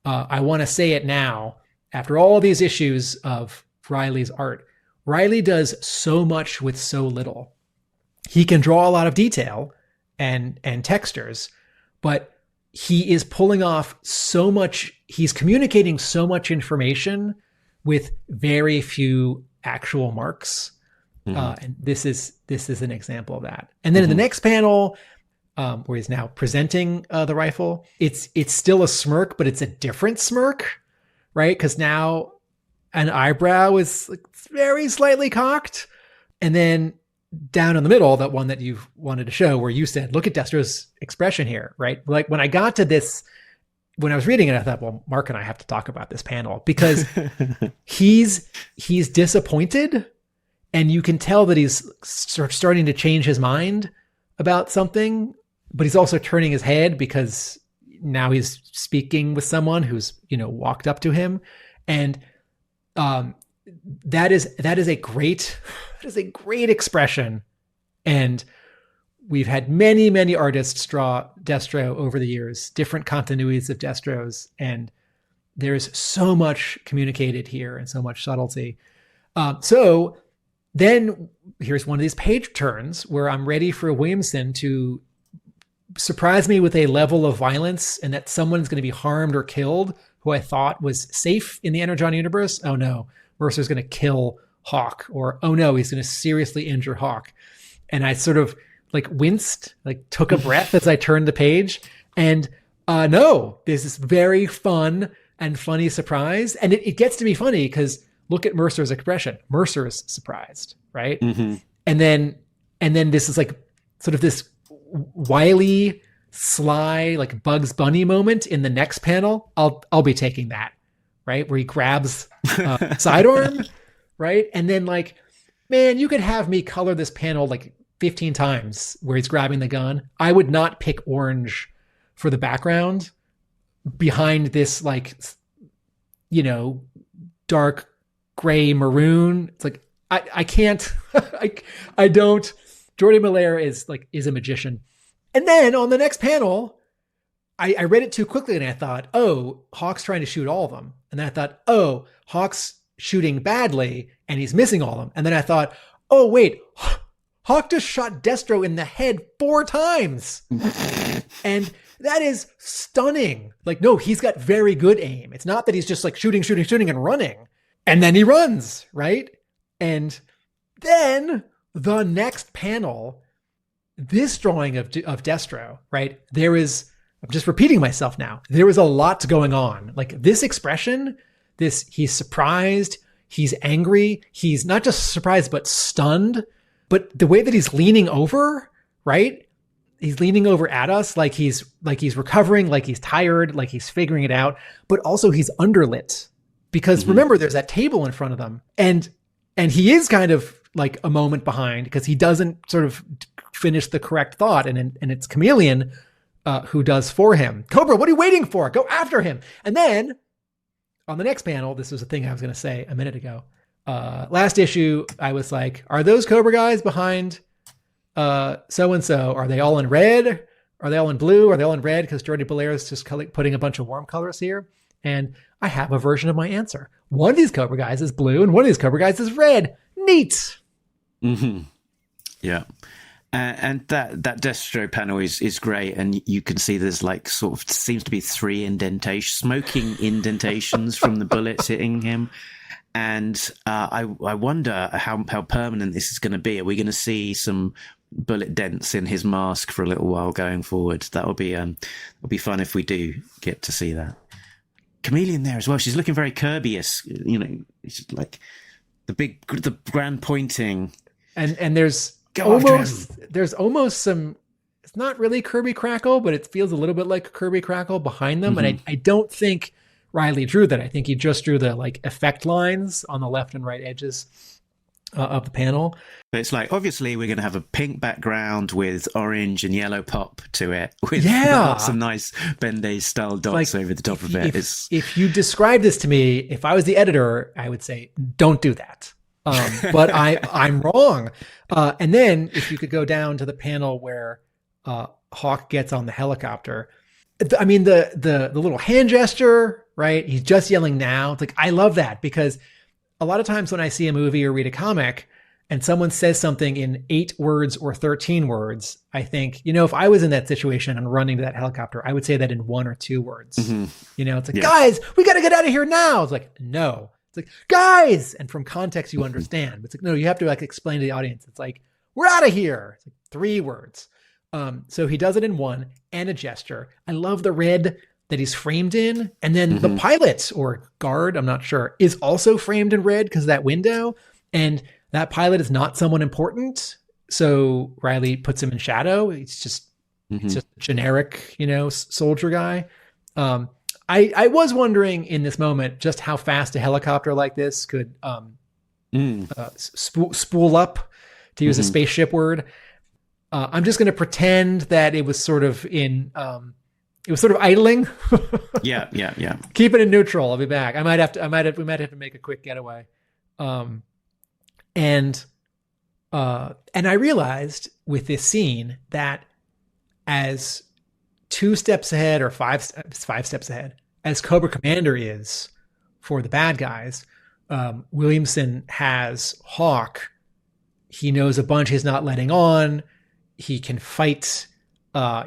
I want to say it now. After all these issues of Reilly's art, Reilly does so much with so little. He can draw a lot of detail and textures, but he is pulling off so much. He's communicating so much information with very few actual marks. And this is an example of that. And then in the next panel, where he's now presenting the rifle, it's still a smirk, but it's a different smirk, right? Because now an eyebrow is very slightly cocked, and then down in the middle, that one that you wanted to show, where you said, "Look at Destro's expression here," right? Like when I got to this, when I was reading it, I thought, well, Mark and I have to talk about this panel, because he's disappointed, and you can tell that he's sort of starting to change his mind about something, but he's also turning his head because now he's speaking with someone who's, walked up to him. And that is a great expression. And we've had many, many artists draw Destro over the years, different continuities of Destros, and there's so much communicated here and so much subtlety. So then here's one of these page turns where I'm ready for Williamson to surprise me with a level of violence, and that someone's going to be harmed or killed who I thought was safe in the Energon universe. Oh no, Mercer's going to kill Hawk, or oh no, he's going to seriously injure Hawk. And I sort of winced, took a breath as I turned the page, and no, there's this very fun and funny surprise. And it gets to be funny because look at Mercer's expression. Mercer's surprised, right? Mm-hmm. And then this is sort of this wily, sly, Bugs Bunny moment in the next panel. I'll be taking that, right? Where he grabs sidearm, right? And then man, you could have me color this panel 15 times where he's grabbing the gun. I would not pick orange for the background behind this dark gray maroon. It's I can't, I don't. Jordie Bellaire is a magician. And then on the next panel, I read it too quickly and I thought, oh, Hawk's trying to shoot all of them. And then I thought, oh, Hawk's shooting badly and he's missing all of them. And then I thought, oh, wait, Hawk just shot Destro in the head 4 times. And that is stunning. No, he's got very good aim. It's not that he's just shooting and running. And then he runs, right? And then the next panel, this drawing of Destro, right? I'm just repeating myself now. There was a lot going on. Like this expression, he's surprised, he's angry, he's not just surprised, but stunned. But the way that he's leaning over, right? He's leaning over at us like he's recovering, like he's tired, like he's figuring it out, but also he's underlit. Because remember, there's that table in front of them. And he is kind of like a moment behind because he doesn't sort of finish the correct thought. And it's Chameleon who does for him. Cobra, what are you waiting for? Go after him. And then on the next panel, this was a thing I was going to say a minute ago. Last issue, I was like, are those Cobra guys behind so-and-so? Are they all in red? Are they all in blue? Are they all in red? Because Jordie Bellaire is just putting a bunch of warm colors here. And I have a version of my answer. One of these Cobra guys is blue and one of these Cobra guys is red. Neat. Mm-hmm. Yeah. And that Destro panel is great, and you can see there's like sort of seems to be 3 smoking indentations from the bullets hitting him, and I wonder how permanent this is going to be. Are we going to see some bullet dents in his mask for a little while going forward? That'll be fun if we do get to see that. Chameleon there as well. She's looking very Kirby-esque, it's like the grand pointing, and there's. There's almost some, it's not really Kirby Crackle, but it feels a little bit like Kirby Crackle behind them. And I don't think Reilly drew that. I think he just drew the like effect lines on the left and right edges of the panel. But it's like, obviously we're going to have a pink background with orange and yellow pop to it with lots of nice Bendis style dots over the top of it. If you describe this to me, if I was the editor, I would say, don't do that. But I'm wrong. And then if you could go down to the panel where Hawk gets on the helicopter, I mean, the little hand gesture, right? He's just yelling now. It's like, I love that, because a lot of times when I see a movie or read a comic and someone says something in 8 words or 13 words, I think, if I was in that situation and running to that helicopter, I would say that in 1 or 2 words. It's like, guys, we got to get out of here now. It's like, no. It's like, guys! And from context, you understand. But it's like, no, you have to like explain to the audience. It's like, we're out of here. It's like 3 words. So he does it in 1 and a gesture. I love the red that he's framed in. And then the pilot or guard, I'm not sure, is also framed in red because of that window. And that pilot is not someone important. So Reilly puts him in shadow. It's just a generic, soldier guy. I was wondering in this moment just how fast a helicopter like this could spool up, to use a spaceship word. I'm just going to pretend that it was sort of idling. Yeah. Keep it in neutral. I'll be back. We might have to make a quick getaway. And I realized with this scene that as 2 steps ahead or 5 steps ahead, as Cobra Commander is for the bad guys, Williamson has Hawk. He knows a bunch he's not letting on. He can fight.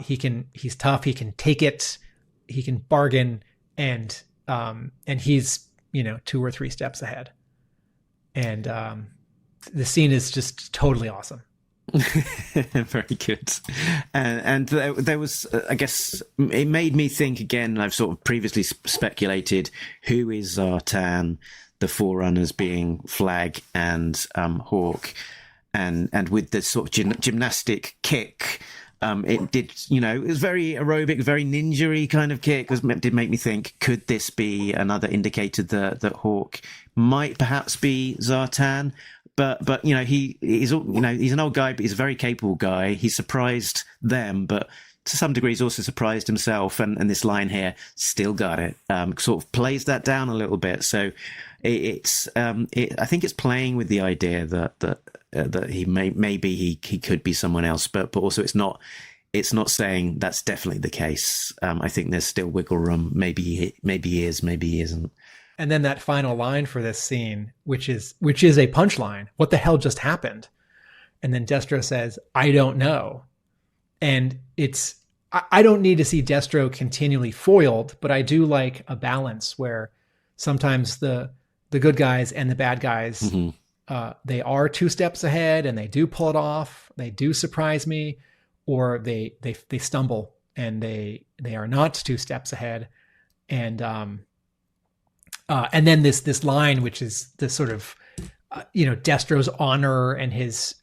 He's tough. He can take it. He can bargain, and he's 2 or 3 steps ahead. And the scene is just totally awesome. Very good. And there was, I guess, it made me think again. I've sort of previously speculated who is Zartan, the Forerunners being Flag and Hawk, and with the sort of gymnastic kick. It did, it was very aerobic, very ninja-y kind of kick. It did make me think, could this be another indicator that Hawk might perhaps be Zartan? But he's an old guy, but he's a very capable guy. He surprised them, but to some degree he's also surprised himself. And this line here, still got it, sort of plays that down a little bit. So I think it's playing with the idea that he maybe he could be someone else, but also it's not saying that's definitely the case. I think there's still wiggle room. Maybe he is, maybe he isn't. And then that final line for this scene, which is a punchline. What the hell just happened? And then Destro says, I don't know. And I don't need to see Destro continually foiled, but I do like a balance where sometimes the the good guys and the bad guys. They are 2 steps ahead, and they do pull it off. They do surprise me, or they stumble and they are not 2 steps ahead. And then this line, which is this sort of Destro's honor and his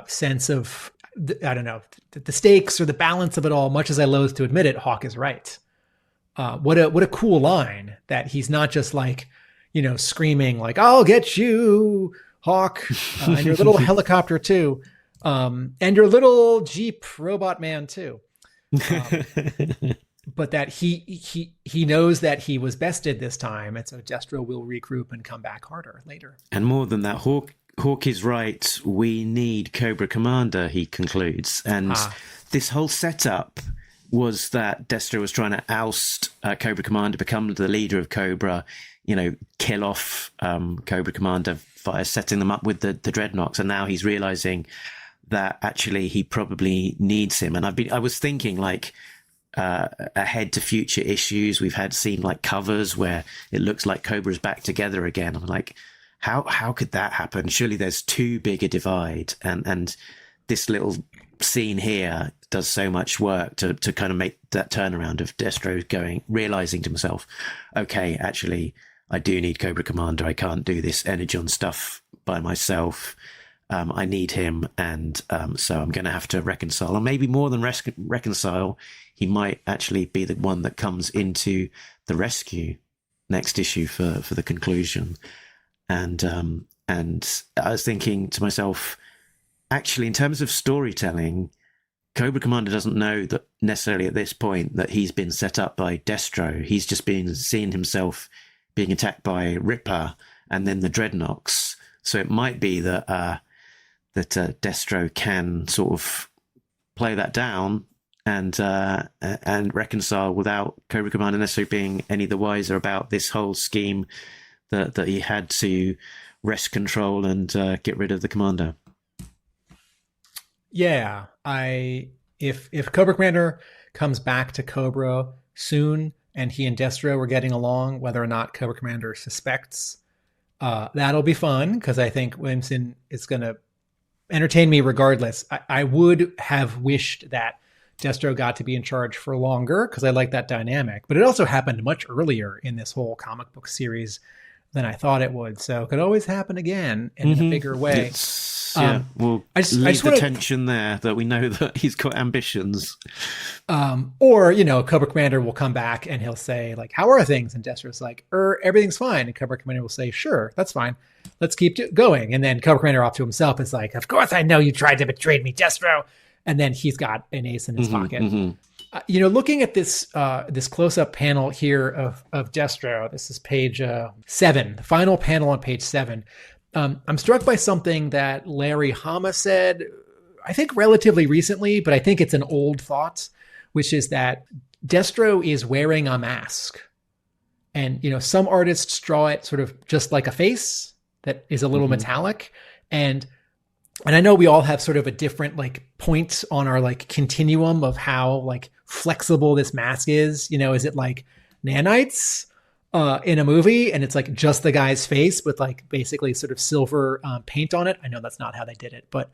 sense of the stakes or the balance of it all. Much as I loathe to admit it, Hawk is right. What a cool line, that he's not just like screaming like, "I'll get you, Hawk, and your little helicopter too, and your little Jeep robot man too." But that he knows that he was bested this time, and so Destro will regroup and come back harder later. And more than that, Hawk is right. We need Cobra Commander, he concludes. And this whole setup was that Destro was trying to oust Cobra Commander, become the leader of Cobra, kill off Cobra Commander via setting them up with the Dreadnoks. And now he's realizing that actually he probably needs him. And I was thinking like, ahead to future issues, we've seen like covers where it looks like Cobra's back together again. I'm like, how could that happen? Surely there's too big a divide, and this little scene here does so much work to kind of make that turnaround of Destro realizing to himself, okay, actually I do need Cobra Commander. I can't do this Energon stuff by myself. I need him, and so I'm going to have to reconcile, or maybe more than reconcile. He might actually be the one that comes into the rescue next issue for the conclusion. And I was thinking to myself, actually, in terms of storytelling, Cobra Commander doesn't know that necessarily at this point that he's been set up by Destro. He's just been seeing himself being attacked by Ripper and then the Dreadnoks. So it might be that Destro can sort of play that down and reconcile without Cobra Commander necessarily being any the wiser about this whole scheme that he had to wrest control and get rid of the commander. Yeah, if Cobra Commander comes back to Cobra soon and he and Destro were getting along, whether or not Cobra Commander suspects, that'll be fun, because I think Williamson is going to entertain me regardless. I would have wished that Destro got to be in charge for longer, because I like that dynamic. But it also happened much earlier in this whole comic book series than I thought it would. So it could always happen again in a bigger way. We'll leave the tension there, that we know that he's got ambitions. Or, Cobra Commander will come back and he'll say, like, how are things? And Destro's like, everything's fine. And Cobra Commander will say, sure, that's fine. Let's keep going. And then Cobra Commander off to himself is like, of course I know you tried to betray me, Destro. And then he's got an ace in his pocket. Looking at this close-up panel here of Destro, this is page 7, the final panel on page 7. I'm struck by something that Larry Hama said, I think relatively recently, but I think it's an old thought, which is that Destro is wearing a mask. And, some artists draw it sort of just like a face that is a little metallic. And I know we all have sort of a different point on our continuum of how flexible this mask is. Is it like nanites in a movie and it's just the guy's face with basically sort of silver paint on it? I know that's not how they did it, but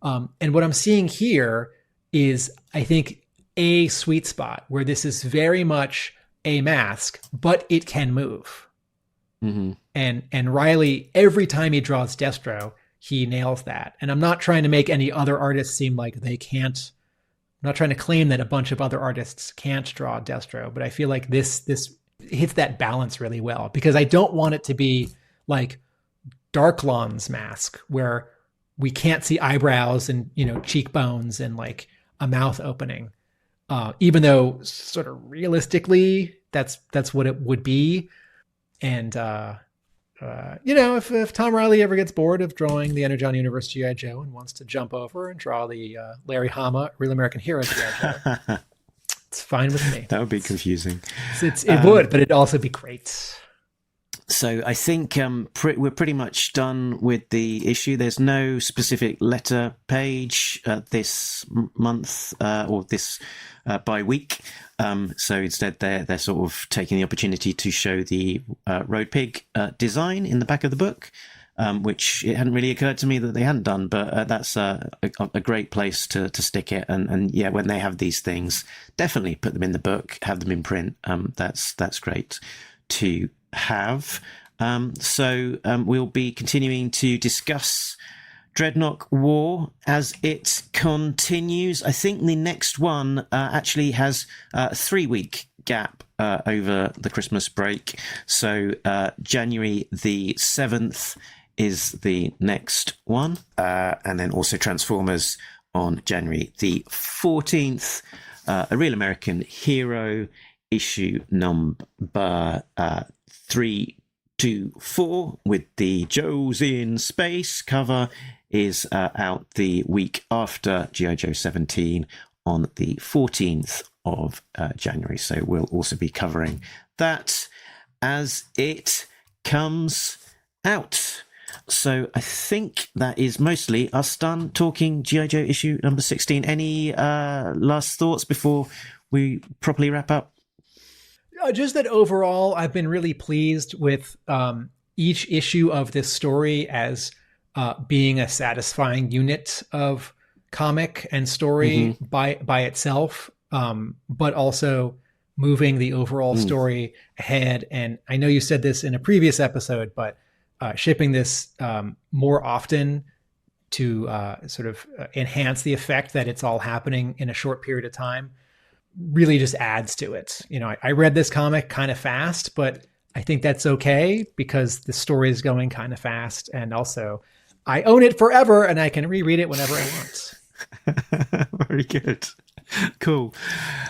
and what I'm seeing here is, I think, a sweet spot where this is very much a mask, but it can move. And Reilly, every time he draws Destro, he nails that. And I'm not trying to make any other artists seem like they can't. I'm not trying to claim that a bunch of other artists can't draw Destro, but I feel like this hits that balance really well, because I don't want it to be like Darklon's mask where we can't see eyebrows and cheekbones and a mouth opening, even though sort of realistically that's what it would be. And if Tom Reilly ever gets bored of drawing the Energon Universe G.I. Joe and wants to jump over and draw the Larry Hama Real American Hero G.I. Joe, it's fine with me. That would be confusing. It would, but it'd also be great. So I think we're pretty much done with the issue. There's no specific letter page this month or this by week. So instead, they're sort of taking the opportunity to show the Road Pig design in the back of the book, which it hadn't really occurred to me that they hadn't done. But that's a great place to stick it. And yeah, when they have these things, definitely put them in the book, have them in print. That's great to have. So we'll be continuing to discuss Dreadnok War as it continues. I think the next one actually has a 3-week gap over the Christmas break. So January the 7th is the next one. And then also Transformers on January the 14th. A Real American Hero issue number 324 with the Joe's in Space cover is out the week after G.I. Joe 17 on the 14th of January. So we'll also be covering that as it comes out. So I think that is mostly us done talking G.I. Joe issue number 16. Any last thoughts before we properly wrap up? Just that overall, I've been really pleased with each issue of this story as being a satisfying unit of comic and story by itself, but also moving the overall story ahead. And I know you said this in a previous episode, but shipping this more often to sort of enhance the effect that it's all happening in a short period of time really just adds to it. You know, I read this comic kind of fast, but I think that's okay because the story is going kind of fast. And also I own it forever and I can reread it whenever I want. Very good. Cool.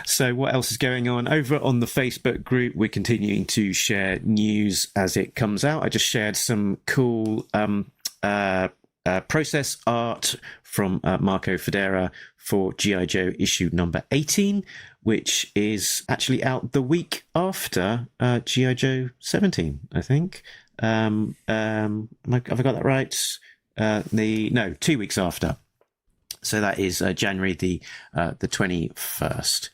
So what else is going on over on the Facebook group? We're continuing to share news as it comes out. I just shared some cool process art from Marco Federa for G.I. Joe issue number 18, which is actually out the week after G.I. Joe 17, I think. Have I got that right? 2 weeks after. So that is January the 21st.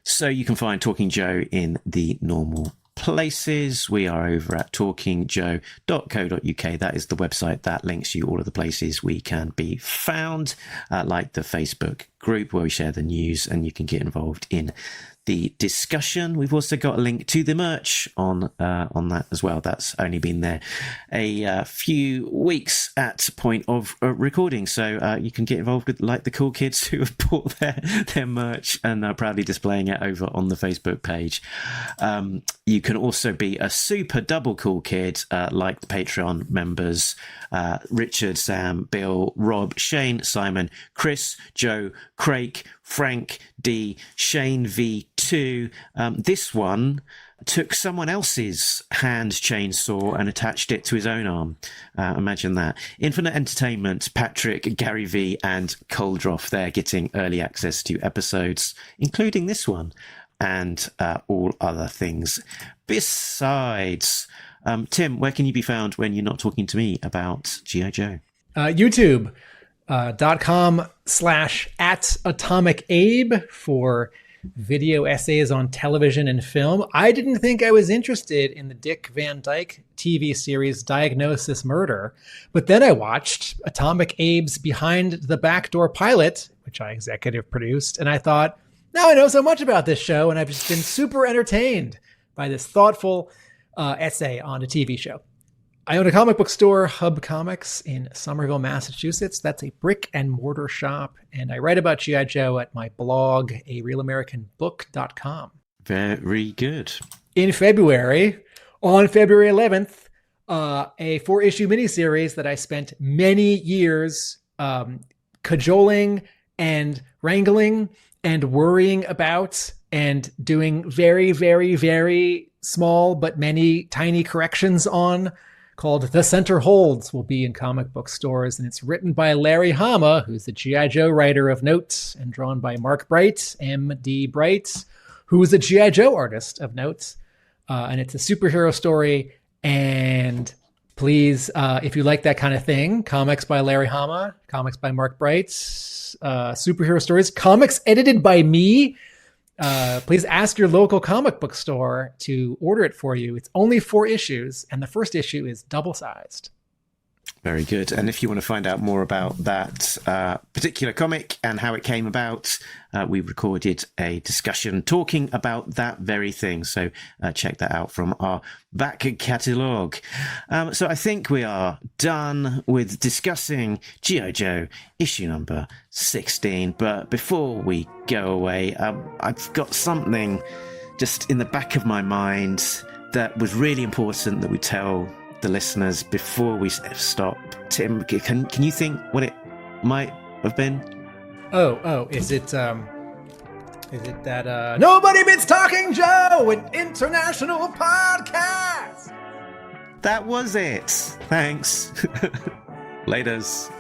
So you can find Talking Joe in the normal places. We are over at talkingjoe.co.uk. That is the website that links you all of the places we can be found, like the Facebook group where we share the news and you can get involved in the discussion. We've also got a link to the merch on that as well. That's only been there a few weeks at point of recording, so you can get involved with like the cool kids who have bought their merch and are proudly displaying it over on the Facebook page. You can also be a super double cool kid like the Patreon members Richard, Sam, Bill, Rob, Shane, Simon, Chris, Joe, Craig, Frank, D, Shane V2. This one took someone else's hand chainsaw and attached it to his own arm. Imagine that. Infinite Entertainment, Patrick, Gary V, and Coldroff. They're getting early access to episodes, including this one, and all other things. Besides, Tim, where can you be found when you're not talking to me about G.I. Joe? YouTube.com/@AtomicAbe for video essays on television and film. I didn't think I was interested in the Dick Van Dyke TV series Diagnosis Murder, but then I watched Atomic Abe's Behind the Backdoor pilot, which I executive produced, and I thought, now I know so much about this show, and I've just been super entertained by this thoughtful essay on a TV show. I own a comic book store, Hub Comics, in Somerville, Massachusetts. That's a brick and mortar shop. And I write about G.I. Joe at my blog, arealamericanbook.com. Very good. In February, on February 11th, a 4-issue miniseries that I spent many years cajoling and wrangling and worrying about and doing very, very, very small but many tiny corrections on, called The Center Holds, will be in comic book stores. And it's written by Larry Hama, who's the G.I. Joe writer of note, and drawn by Mark Bright, M.D. Bright, who is a G.I. Joe artist of note. And it's a superhero story. And please, if you like that kind of thing, comics by Larry Hama, comics by Mark Brights, superhero stories, comics edited by me, please ask your local comic book store to order it for you. It's only 4 issues, and the first issue is double-sized. Very good. And if you want to find out more about that particular comic and how it came about, we recorded a discussion talking about that very thing. So check that out from our back catalogue. So I think we are done with discussing G.I. Joe issue number 16. But before we go away, I've got something just in the back of my mind that was really important that we tell the listeners before we stop. Tim, can you think what it might have been? Is it that Nobody Beats Talking Joe, an international podcast? That was it. Thanks. Laters.